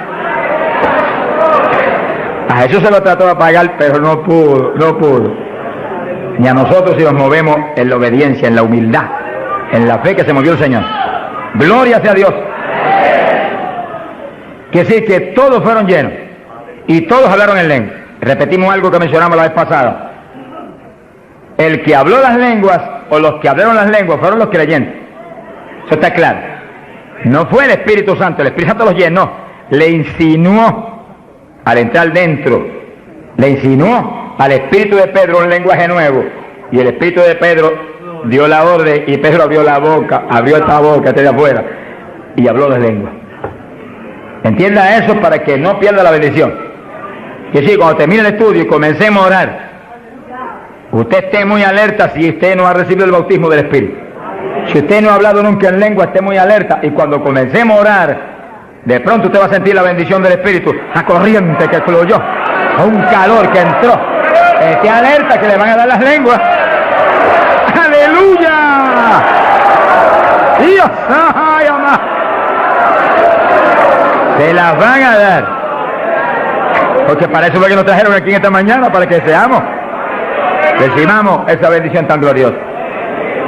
A Jesús se lo trató de apagar, pero no pudo. Ni a nosotros si nos movemos en la obediencia, en la humildad, en la fe que se movió el Señor. Gloria sea a Dios. Que sí, que todos fueron llenos y todos hablaron en lengua. Repetimos algo que mencionamos la vez pasada. El que habló las lenguas o los que hablaron las lenguas fueron los creyentes. Eso está claro. No fue el Espíritu Santo, el Espíritu Santo los llenó, le insinuó al entrar dentro, le insinuó al Espíritu de Pedro un lenguaje nuevo y el Espíritu de Pedro dio la orden y Pedro abrió la boca, abrió esta boca de afuera y habló las lenguas. Entienda eso para que no pierda la bendición. Que sí, cuando termine el estudio y comencemos a orar, usted esté muy alerta si usted no ha recibido el bautismo del Espíritu. Si usted no ha hablado nunca en lengua, esté muy alerta y cuando comencemos a orar, de pronto usted va a sentir la bendición del Espíritu, la corriente que fluyó, un calor que entró. Esté alerta que le van a dar las lenguas. ¡Aleluya! ¡Dios! ¡Ay, amá! Se las van a dar. Porque para eso fue que nos trajeron aquí en esta mañana, para que seamos, recibamos esa bendición tan gloriosa.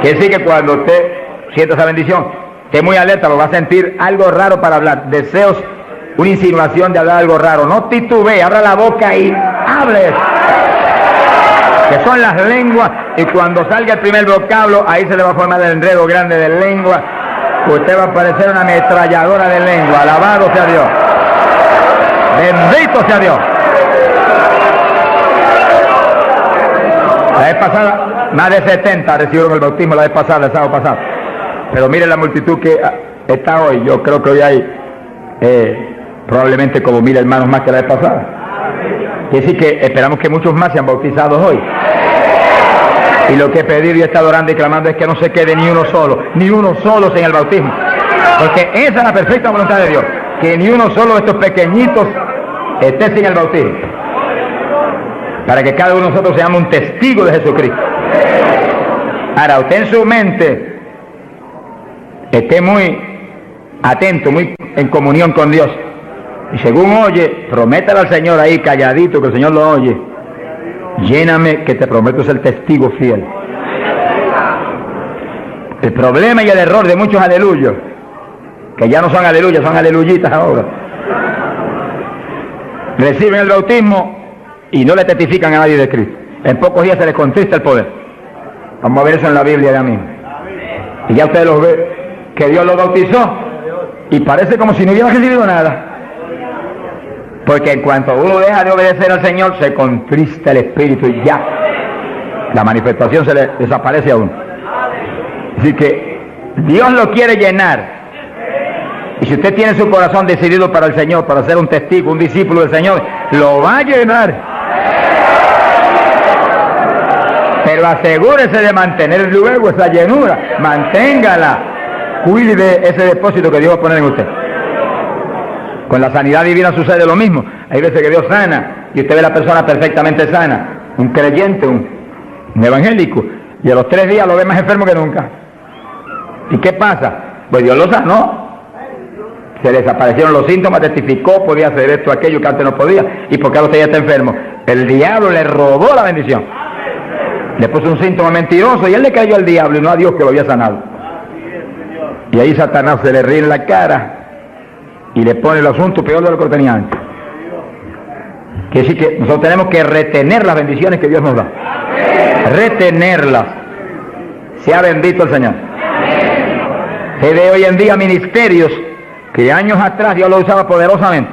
Quiere decir que cuando usted sienta esa bendición, esté muy alerta, porque va a sentir algo raro para hablar, deseos, una insinuación de hablar algo raro. No titubee, abra la boca y hable. Que son las lenguas, y cuando salga el primer vocablo, ahí se le va a formar el enredo grande de lengua. Usted va a parecer una ametralladora de lengua. Alabado sea Dios. Bendito sea Dios. La vez pasada, más de 70 recibieron el bautismo la vez pasada, el sábado pasado. Pero mire la multitud que está hoy. Yo creo que hoy hay probablemente como 1000 hermanos más que la vez pasada. Quiere decir que esperamos que muchos más sean bautizados hoy. Y lo que he pedido y he estado orando y clamando es que no se quede ni uno solo sin el bautismo. Porque esa es la perfecta voluntad de Dios. Que ni uno solo de estos pequeñitos esté sin el bautismo. para que cada uno de nosotros seamos un testigo de Jesucristo. Ahora, usted en su mente esté muy atento, muy en comunión con Dios, y según oye, prométale al Señor ahí calladito, que el Señor lo oye: lléname, que te prometo ser testigo fiel. El problema y el error de muchos aleluyos, que ya no son aleluyas, son aleluyitas ahora, reciben el bautismo y no le testifican a nadie de Cristo. En pocos días se les contrista el poder. Vamos a ver eso en la Biblia ya mismo. Y ya ustedes lo ven, que Dios los bautizó y parece como si no hubiera recibido nada. Porque en cuanto uno deja de obedecer al Señor, se contrista el Espíritu y ya la manifestación se le desaparece a uno. Así que Dios lo quiere llenar. Y si usted tiene su corazón decidido para el Señor, para ser un testigo, un discípulo del Señor, lo va a llenar. Pero asegúrese de mantener luego esa llenura, manténgala, cuide de ese depósito que Dios va a poner en usted. Con la sanidad divina sucede lo mismo. Hay veces que Dios sana y usted ve a la persona perfectamente sana, un creyente, un evangélico, y a los 3 días lo ve más enfermo que nunca. ¿Y qué pasa? Pues Dios lo sanó. Se desaparecieron los síntomas, testificó, podía hacer esto, aquello que antes no podía. ¿Y por qué ahora usted ya está enfermo? El diablo le robó la bendición. Le puso un síntoma mentiroso y él le creyó al diablo y no a Dios que lo había sanado. Y ahí Satanás se le ríe en la cara y le pone el asunto peor de lo que lo tenía antes. Quiere decir que nosotros tenemos que retener las bendiciones que Dios nos da. Retenerlas. Sea bendito el Señor. Se ve hoy en día ministerios que años atrás Dios lo usaba poderosamente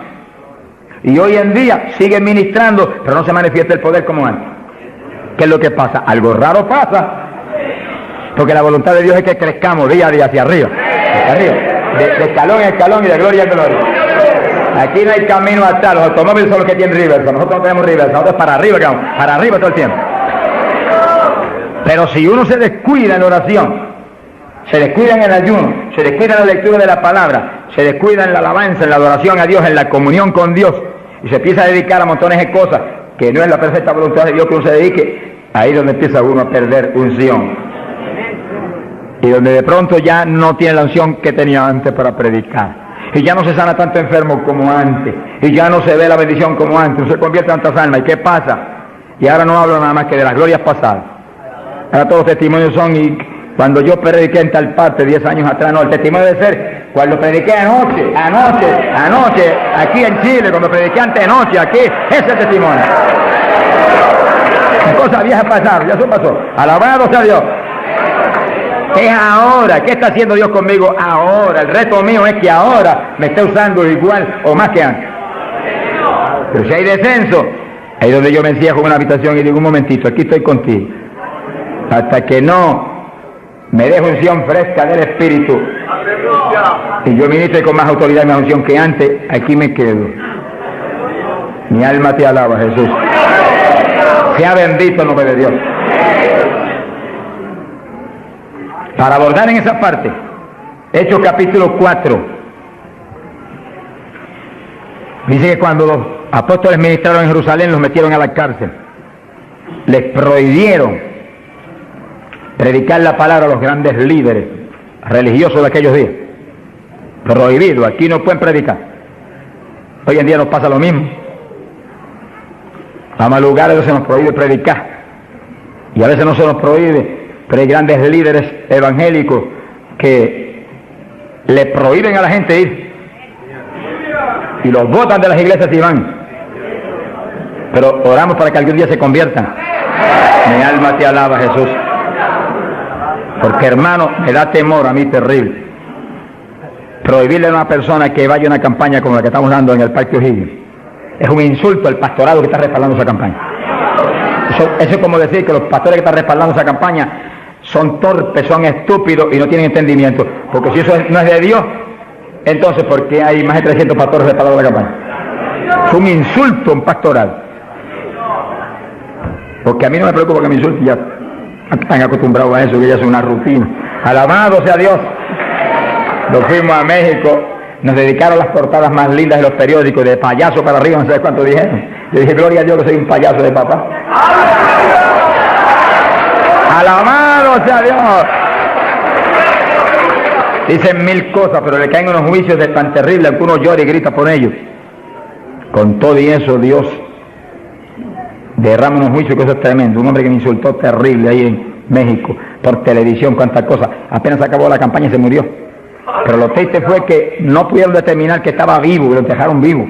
y hoy en día siguen ministrando, pero no se manifiesta el poder como antes. ¿Qué es lo que pasa? Algo raro pasa, porque la voluntad de Dios es que crezcamos día a día hacia arriba, de escalón en escalón y de gloria en gloria. Aquí no hay camino atrás, los automóviles son los que tienen reversa, nosotros no tenemos reversa, nosotros para arriba, para arriba todo el tiempo. Pero si uno se descuida en la oración, se descuida en el ayuno, se descuida en la lectura de la palabra, se descuida en la alabanza, en la adoración a Dios, en la comunión con Dios, y se empieza a dedicar a montones de cosas que no es la perfecta voluntad de Dios que uno se dedique, ahí es donde empieza uno a perder unción. Y donde de pronto ya no tiene la unción que tenía antes para predicar. Y ya no se sana tanto enfermo como antes. Y ya no se ve la bendición como antes. No se convierte en tantas almas. ¿Y qué pasa? Y ahora no hablo nada más que de las glorias pasadas. Ahora todos los testimonios son, y cuando yo prediqué en tal parte 10 años atrás, no, el testimonio debe ser cuando prediqué anoche, aquí en Chile, cuando prediqué antenoche, aquí, ese es el testimonio. Cosas viejas pasaron, ya eso pasó. Alabado sea Dios. Es ahora. ¿Qué está haciendo Dios conmigo ahora? El reto mío es que ahora me esté usando igual o más que antes. Pero si hay descenso, ahí donde yo me encierro en una habitación y digo: un momentito, aquí estoy contigo. Hasta que no me dejo unción fresca del Espíritu y yo ministre con más autoridad y más unción que antes, aquí me quedo. Mi alma te alaba, Jesús. Sea bendito el nombre de Dios. Para abordar en esa parte, Hechos capítulo 4, dice que cuando los apóstoles ministraron en Jerusalén, los metieron a la cárcel. Les prohibieron predicar la palabra a los grandes líderes religiosos de aquellos días. Prohibido, aquí no pueden predicar. Hoy en día nos pasa lo mismo. Vamos a lugares donde se nos prohíbe predicar. Y a veces no se nos prohíbe, pero hay grandes líderes evangélicos que le prohíben a la gente ir. Y los botan de las iglesias y van. Pero oramos para que algún día se conviertan. Mi alma te alaba, Jesús. Porque, hermano, me da temor a mí terrible prohibirle a una persona que vaya a una campaña como la que estamos dando en el Parque O'Higgins. Es un insulto al pastorado que está respaldando esa campaña. Eso es como decir que los pastores que están respaldando esa campaña son torpes, son estúpidos y no tienen entendimiento. Porque si eso no es de Dios, entonces ¿por qué hay más de 300 pastores respaldando la campaña? Es un insulto a un pastorado. Porque a mí no me preocupa que me insulten, ya están acostumbrados a eso, que ya es una rutina. Alabado sea Dios. Nos fuimos a México, nos dedicaron las portadas más lindas de los periódicos, de payaso para arriba, no sé cuánto dijeron. Yo dije, gloria a Dios que soy un payaso de papá. Alabado sea Dios. Dicen mil cosas, pero le caen unos juicios de tan terribles, que uno llora y grita por ellos. Con todo y eso, Dios derrama unos juicios que eso es tremendo. Un hombre que me insultó terrible ahí en México, por televisión, cuántas cosas. Apenas acabó la campaña y se murió. Pero lo triste fue que no pudieron determinar que estaba vivo, y lo enterraron vivo.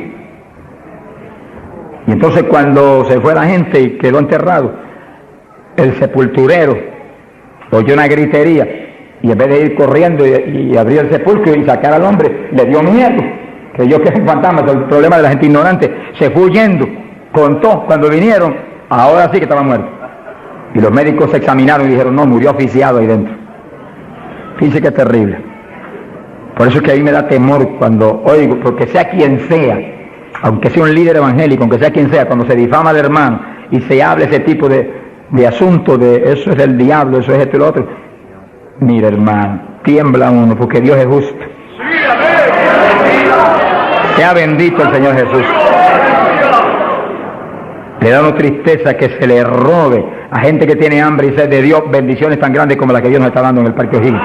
Y entonces cuando se fue la gente y quedó enterrado, el sepulturero oyó una gritería, y en vez de ir corriendo y abrir el sepulcro y sacar al hombre, le dio miedo, creyó que era un fantasma. El problema de la gente ignorante, se fue huyendo, contó, cuando vinieron, ahora sí que estaba muerto. Y los médicos se examinaron y dijeron, no, murió asfixiado ahí dentro. Fíjense que es terrible. Por eso es que a mí me da temor cuando oigo, porque sea quien sea, aunque sea un líder evangélico, aunque sea quien sea, cuando se difama al hermano y se habla ese tipo de asunto, de eso es del diablo, eso es esto y lo otro, mira hermano, tiembla uno, porque Dios es justo. Sea bendito el Señor Jesús. Le da una tristeza que se le robe a gente que tiene hambre y sed de Dios bendiciones tan grandes como las que Dios nos está dando en el Parque O'Higgins.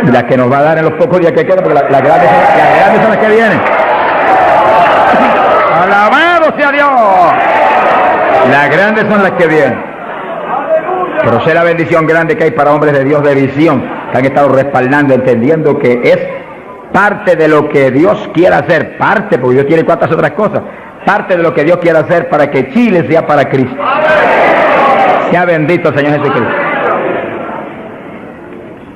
Y las que nos va a dar en los pocos días que quedan, porque las grandes son las que vienen. ¡Alabado sea Dios! Las grandes son las que vienen. Pero sé la bendición grande que hay para hombres de Dios de visión, que han estado respaldando, entendiendo que es parte de lo que Dios quiere hacer, parte, porque Dios quiere cuantas otras cosas, parte de lo que Dios quiere hacer para que Chile sea para Cristo. Sea bendito el Señor Jesucristo.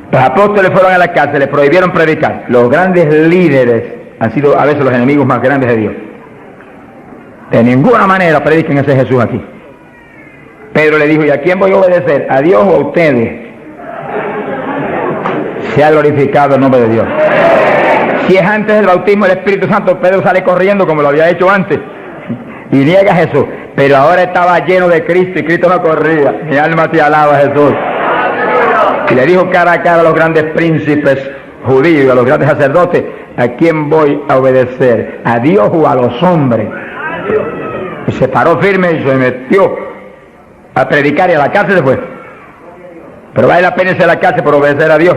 Los apóstoles fueron a la cárcel, les prohibieron predicar. Los grandes líderes han sido a veces los enemigos más grandes de Dios. De ninguna manera prediquen ese Jesús aquí. Pedro le dijo, ¿y a quién voy a obedecer? ¿A Dios o a ustedes? Sea glorificado el nombre de Dios. Si es antes del bautismo del Espíritu Santo, Pedro sale corriendo como lo había hecho antes y niega a Jesús. Pero ahora estaba lleno de Cristo y Cristo no corría. Mi alma te alaba, Jesús. Y le dijo cara a cara a los grandes príncipes judíos, a los grandes sacerdotes, ¿a quién voy a obedecer? ¿A Dios o a los hombres? Y se paró firme y se metió a predicar y a la cárcel se fue. Pero vale la pena irse a la cárcel por obedecer a Dios.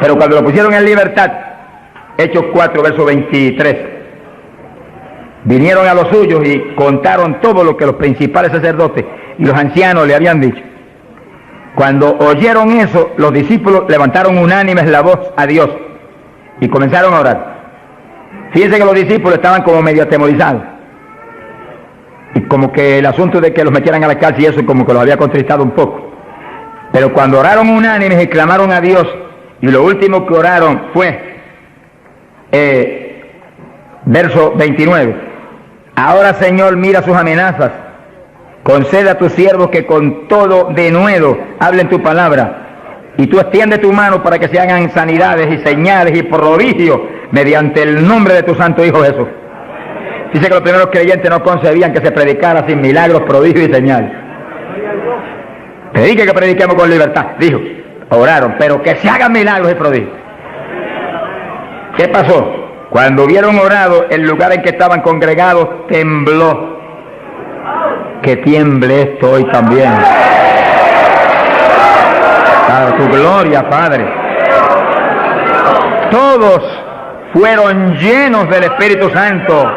Pero cuando lo pusieron en libertad, Hechos 4, verso 23, vinieron a los suyos y contaron todo lo que los principales sacerdotes y los ancianos le habían dicho. Cuando oyeron eso, los discípulos levantaron unánimes la voz a Dios y comenzaron a orar. Fíjense que los discípulos estaban como medio atemorizados. Y como que el asunto de que los metieran a la cárcel y eso como que los había contristado un poco. Pero cuando oraron unánimes y clamaron a Dios, y lo último que oraron fue, verso 29, ahora Señor mira sus amenazas, concede a tus siervos que con todo denuedo hablen tu palabra, y tú extiende tu mano para que se hagan sanidades y señales y prodigios mediante el nombre de tu santo Hijo Jesús. Dice que los primeros creyentes no concebían que se predicara sin milagros, prodigios y señales. Predique que prediquemos con libertad, dijo. Oraron, pero que se hagan milagros y prodigios. ¿Qué pasó? Cuando hubieron orado, el lugar en que estaban congregados tembló. Que tiemble esto hoy también. Para tu gloria, Padre. Todos fueron llenos del Espíritu Santo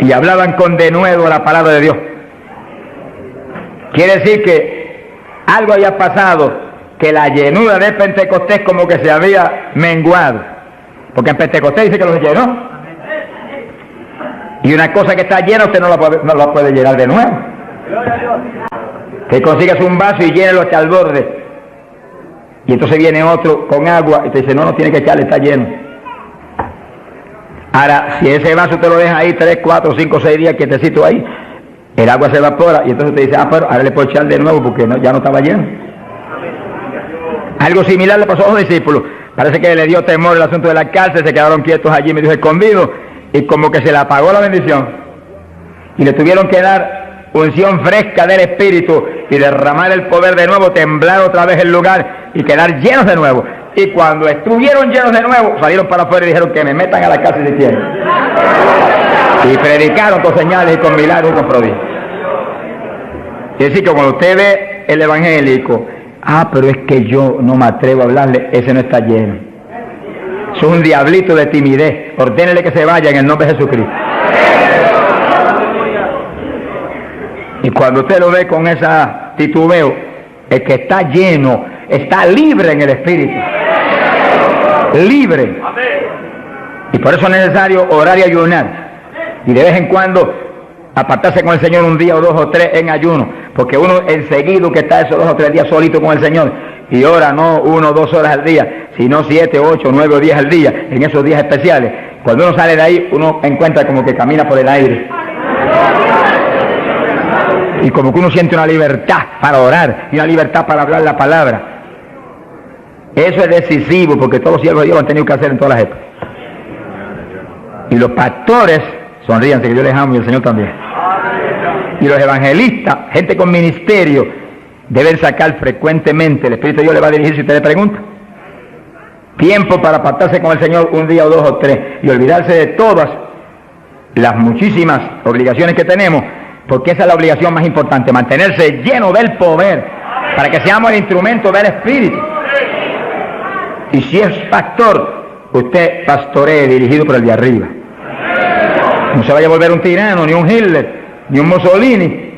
y hablaban con denuedo la palabra de Dios. Quiere decir que algo había pasado, que la llenura de Pentecostés como que se había menguado, porque en Pentecostés dice que los llenó, y una cosa que está llena usted no la puede llenar de nuevo. Que consigas un vaso y llénelo hasta el borde, y entonces viene otro con agua y te dice no tiene que echarle, está lleno. Ahora, si ese vaso te lo deja ahí 3, 4, 5, 6 días quietecito ahí, el agua se evapora y entonces te dice, pero ahora le puedo echar de nuevo porque ya no estaba lleno. Algo similar le pasó a los discípulos. Parece que le dio temor el asunto de la cárcel, se quedaron quietos allí, me dijo escondidos, y como que se le apagó la bendición. Y le tuvieron que dar unción fresca del Espíritu y derramar el poder de nuevo, temblar otra vez el lugar y quedar llenos de nuevo. Y cuando estuvieron llenos de nuevo, salieron para afuera y dijeron que me metan a la cárcel si quieren. Y predicaron con señales y con milagros y con prodigios. Es decir, que cuando usted ve el evangélico, pero es que yo no me atrevo a hablarle, ese no está lleno. Eso es un diablito de timidez. Ordénele que se vaya en el nombre de Jesucristo. Y cuando usted lo ve con esa titubeo, el que está lleno, está libre en el Espíritu. Libre. Y por eso es necesario orar y ayunar. Y de vez en cuando apartarse con el Señor un día o dos o tres en ayuno. Porque uno enseguida que está esos 2 o 3 días solito con el Señor y ora no 1 o 2 horas al día, sino 7, 8, 9 o 10 al día, en esos días especiales. Cuando uno sale de ahí, uno encuentra como que camina por el aire. Y como que uno siente una libertad para orar y una libertad para hablar la palabra. Eso es decisivo porque todos los siervos de Dios lo han tenido que hacer en todas las épocas. Y los pastores, sonríanse que yo les amo y el Señor también. Y los evangelistas, gente con ministerio, deben sacar frecuentemente, el Espíritu de Dios le va a dirigir si usted le pregunta. Tiempo para apartarse con el Señor un día o 2 o 3 y olvidarse de todas las muchísimas obligaciones que tenemos, porque esa es la obligación más importante, mantenerse lleno del poder, para que seamos el instrumento del Espíritu. Y si es pastor, usted pastoree dirigido por el de arriba. No se vaya a volver un tirano, ni un Hitler, ni un Mussolini,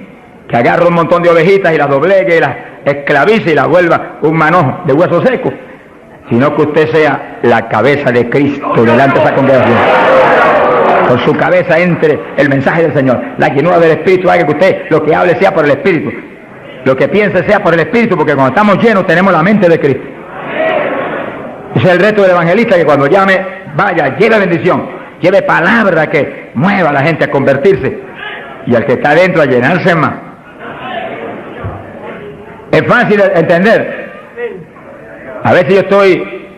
que agarre un montón de ovejitas y las doblegue y las esclavice y las vuelva un manojo de hueso seco, sino que usted sea la cabeza de Cristo delante de esa congregación. Por su cabeza entre el mensaje del Señor. La llenura del Espíritu haga que usted lo que hable sea por el Espíritu, lo que piense sea por el Espíritu, porque cuando estamos llenos tenemos la mente de Cristo. Ese es el reto del evangelista, que cuando llame, vaya, lleve bendición, lleve palabra que mueva a la gente a convertirse y al que está adentro a llenarse más. Es fácil de entender. A veces yo estoy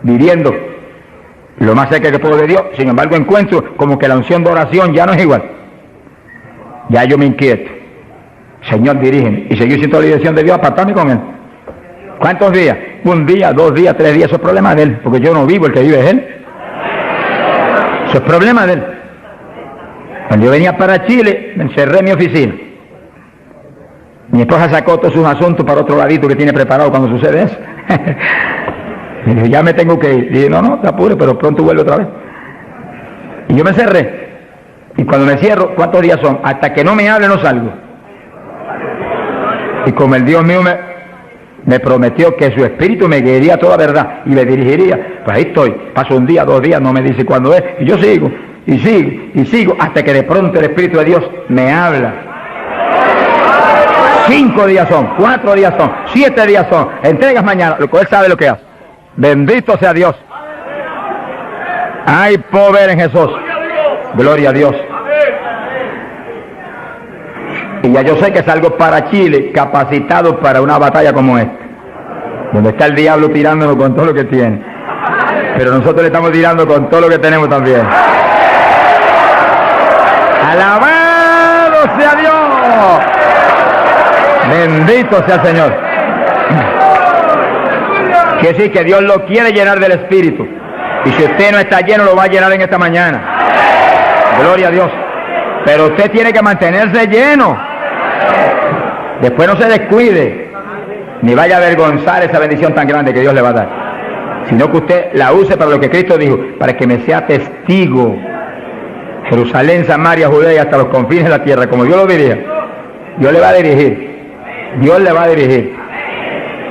viviendo lo más cerca que puedo de Dios, sin embargo encuentro como que la unción de oración ya no es igual. Ya yo me inquieto. Señor, dirígeme. Y seguir siendo la dirección de Dios, apartarme con Él. ¿Cuántos días? 1 día, 2 días, 3 días, eso es problema de Él, porque yo no vivo, el que vive es Él. Eso es problema de Él. Cuando yo venía para Chile, me encerré en mi oficina. Mi esposa sacó todos sus asuntos para otro ladito que tiene preparado cuando sucede eso. Y dije, ya me tengo que ir. Y dije, no, te apures, pero pronto vuelve otra vez. Y yo me cerré. Y cuando me cierro, ¿cuántos días son? Hasta que no me hable no salgo. Y como el Dios mío me prometió que su espíritu me guiaría a toda verdad y me dirigiría, pues ahí estoy. Paso 1 día, 2 días, no me dice cuándo es, y yo sigo, y sigo, y sigo, hasta que de pronto el Espíritu de Dios me habla. 5 días son, 4 días son, 7 días son, entregas mañana, lo que Él sabe lo que hace. Bendito sea Dios. Hay poder en Jesús. Gloria a Dios. Y ya yo sé que salgo para Chile capacitado para una batalla como esta, donde está el diablo tirándonos con todo lo que tiene, pero nosotros le estamos tirando con todo lo que tenemos también. ¡Alabado sea Dios! Bendito sea el Señor. Quiere decir que Dios lo quiere llenar del Espíritu, y si usted no está lleno lo va a llenar en esta mañana. Gloria a Dios. Pero usted tiene que mantenerse lleno. Después no se descuide, ni vaya a avergonzar esa bendición tan grande que Dios le va a dar, sino que usted la use para lo que Cristo dijo, para que me sea testigo. Jerusalén, Samaria, Judea y hasta los confines de la tierra, como Dios lo diría. Dios le va a dirigir, Dios le va a dirigir,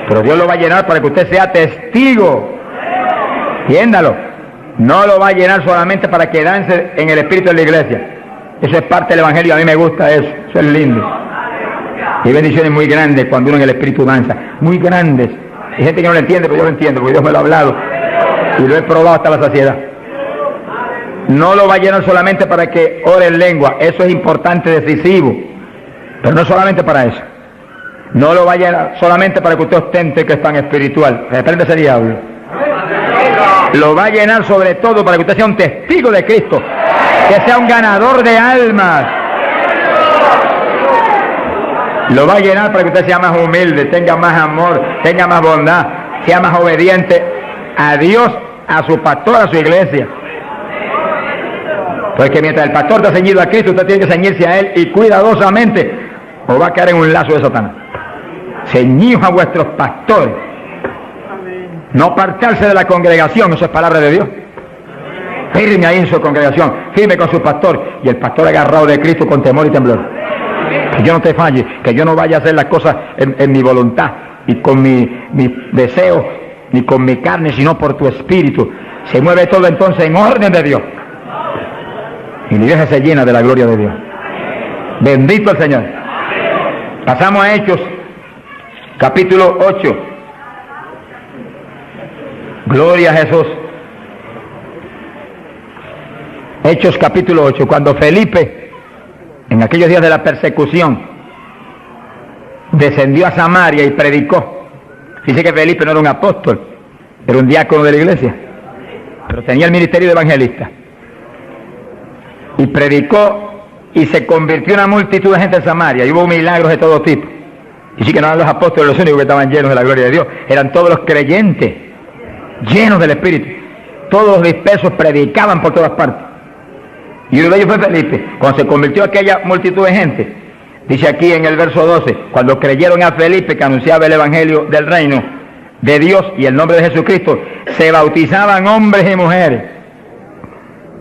pero Dios lo va a llenar para que usted sea testigo. Entiéndalo, no lo va a llenar solamente para que dance en el espíritu de la iglesia. Eso es parte del evangelio, a mí me gusta eso es lindo. Hay bendiciones muy grandes cuando uno en el espíritu danza, muy grandes. Hay gente que no lo entiende, pero yo lo entiendo, porque Dios me lo ha hablado y lo he probado hasta la saciedad. No lo va a llenar solamente para que ore en lengua, eso es importante, decisivo, pero no solamente para eso. No lo va a llenar solamente para que usted ostente que es tan espiritual, reprende ese diablo. Lo va a llenar sobre todo para que usted sea un testigo de Cristo, que sea un ganador de almas. Lo va a llenar para que usted sea más humilde, tenga más amor, tenga más bondad, sea más obediente a Dios, a su pastor, a su iglesia. Porque mientras el pastor está ceñido a Cristo, usted tiene que ceñirse a Él y cuidadosamente, o va a caer en un lazo de Satanás. Ceñidos a vuestros pastores. No apartarse de la congregación, eso es palabra de Dios. Firme ahí en su congregación, firme con su pastor, y el pastor agarrado de Cristo con temor y temblor. Que yo no te falle, que yo no vaya a hacer las cosas en mi voluntad y con mi deseo, ni con mi carne, sino por tu espíritu. Se mueve todo entonces en orden de Dios. Y la iglesia se llena de la gloria de Dios. Bendito el Señor. Pasamos a Hechos, capítulo 8. Gloria a Jesús. Hechos capítulo 8, cuando Felipe, en aquellos días de la persecución, descendió a Samaria y predicó. Dice que Felipe no era un apóstol, era un diácono de la iglesia, pero tenía el ministerio de evangelista. Y predicó y se convirtió en una multitud de gente en Samaria, y hubo milagros de todo tipo. Y sí que no eran los apóstoles los únicos que estaban llenos de la gloria de Dios, eran todos los creyentes, llenos del Espíritu. Todos los dispersos predicaban por todas partes. Y uno de ellos fue Felipe. Cuando se convirtió aquella multitud de gente, dice aquí en el verso 12, cuando creyeron a Felipe que anunciaba el evangelio del reino de Dios y el nombre de Jesucristo, se bautizaban hombres y mujeres.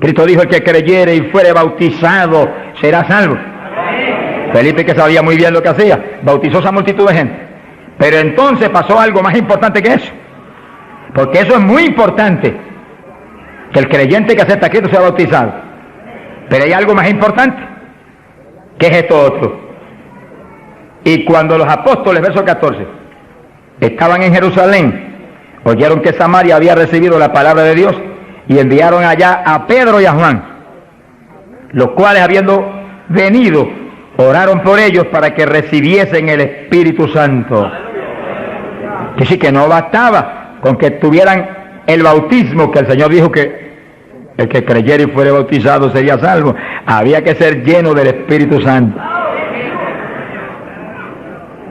Cristo dijo: el que creyere y fuere bautizado será salvo. Felipe, que sabía muy bien lo que hacía, bautizó esa multitud de gente. Pero entonces pasó algo más importante que eso, porque eso es muy importante, que el creyente que acepta a Cristo sea bautizado. Pero hay algo más importante, que es esto otro. Y cuando los apóstoles, verso 14, estaban en Jerusalén, oyeron que Samaria había recibido la palabra de Dios, y enviaron allá a Pedro y a Juan, los cuales, habiendo venido, oraron por ellos para que recibiesen el Espíritu Santo. Que sí, que no bastaba con que tuvieran el bautismo, que el Señor dijo que el que creyera y fuere bautizado sería salvo. Había que ser lleno del Espíritu Santo.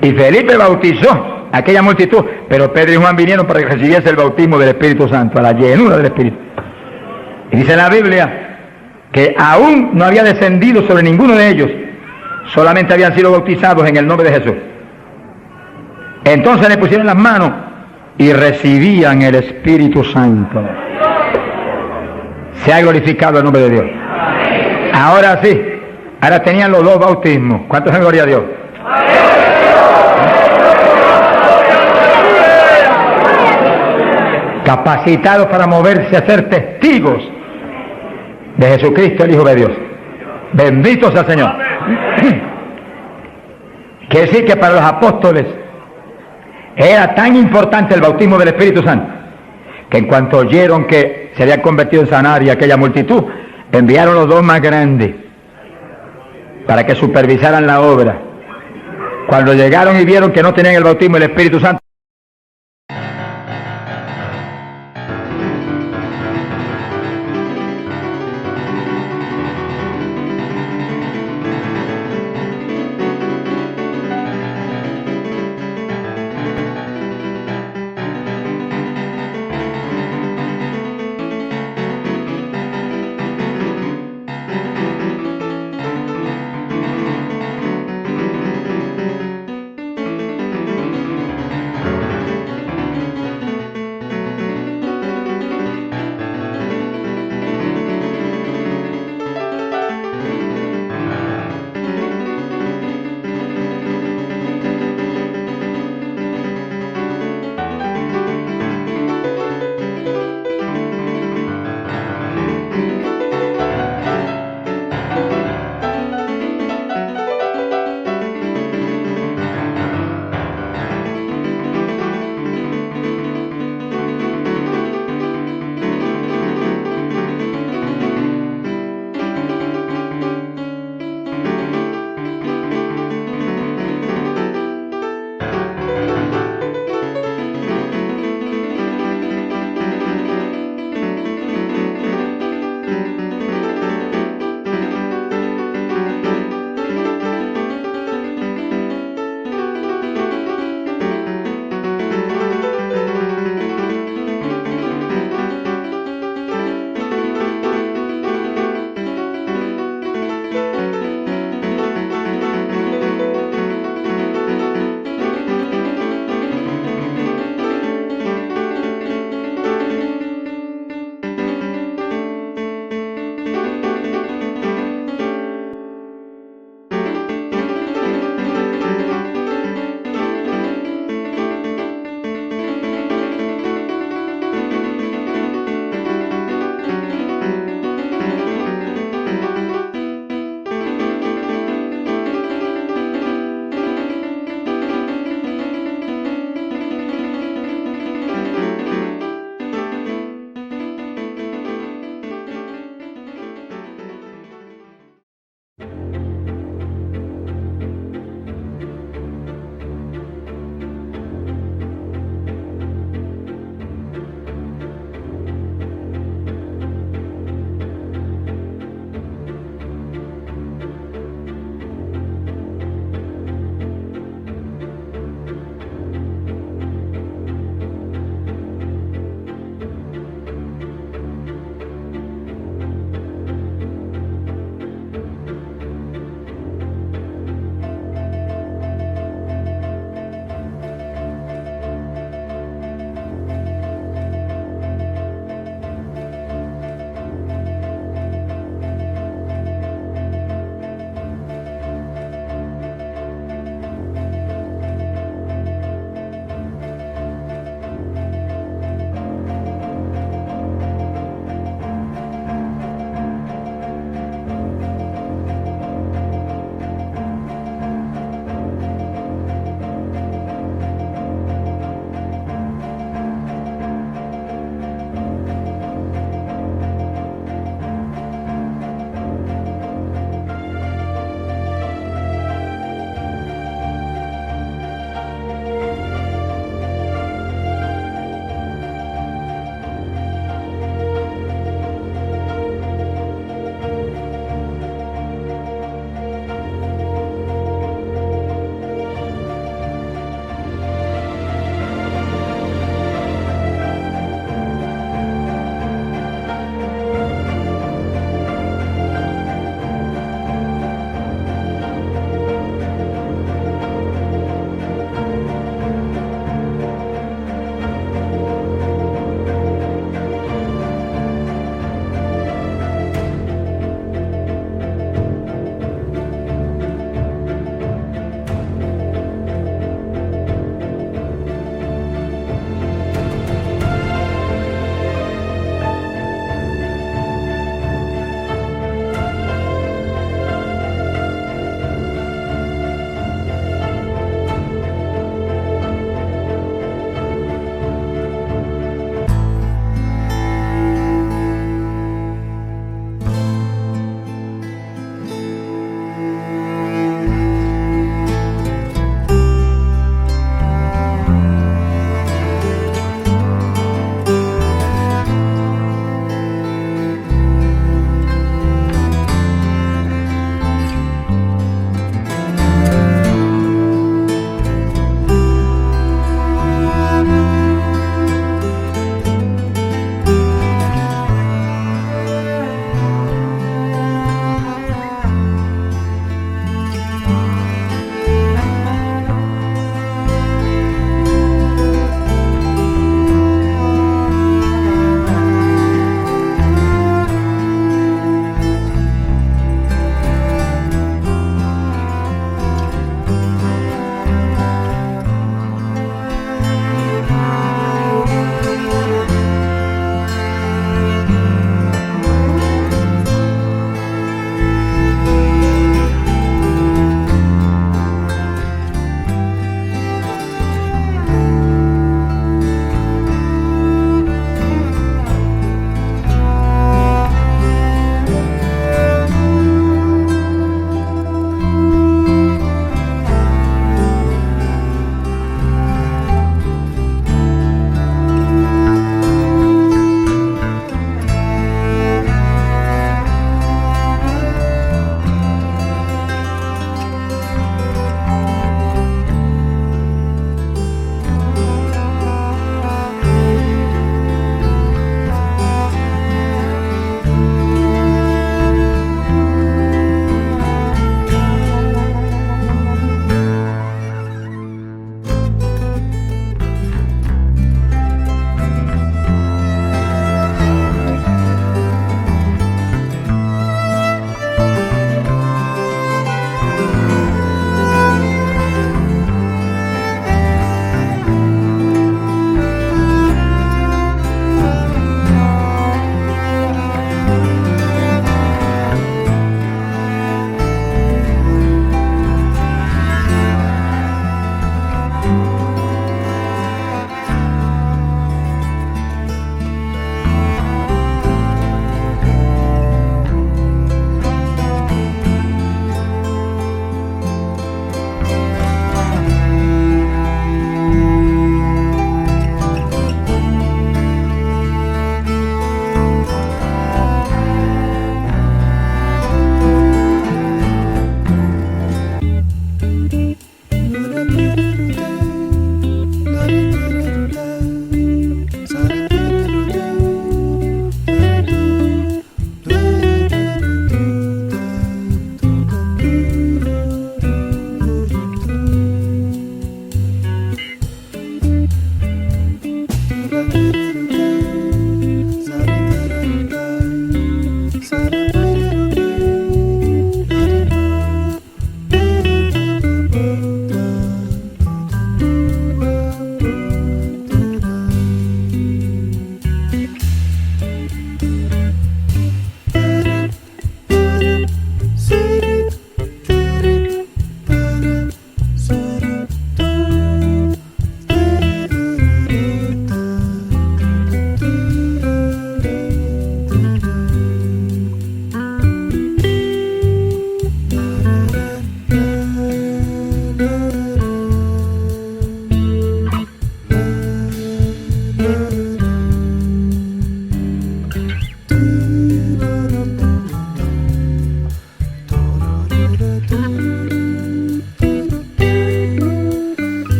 Y Felipe bautizó a aquella multitud, pero Pedro y Juan vinieron para que recibiese el bautismo del Espíritu Santo, a la llenura del Espíritu. Y dice la Biblia que aún no había descendido sobre ninguno de ellos, solamente habían sido bautizados en el nombre de Jesús. Entonces le pusieron las manos y recibían el Espíritu Santo. Se ha glorificado el nombre de Dios. Ahora sí, ahora tenían los dos bautismos. ¿Cuántos en gloria a Dios? Capacitados para moverse a ser testigos de Jesucristo, el Hijo de Dios. Bendito sea el Señor. Quiere decir que para los apóstoles era tan importante el bautismo del Espíritu Santo, que en cuanto oyeron que se había convertido en Samaria aquella multitud, enviaron los dos más grandes para que supervisaran la obra. Cuando llegaron y vieron que no tenían el bautismo del Espíritu Santo,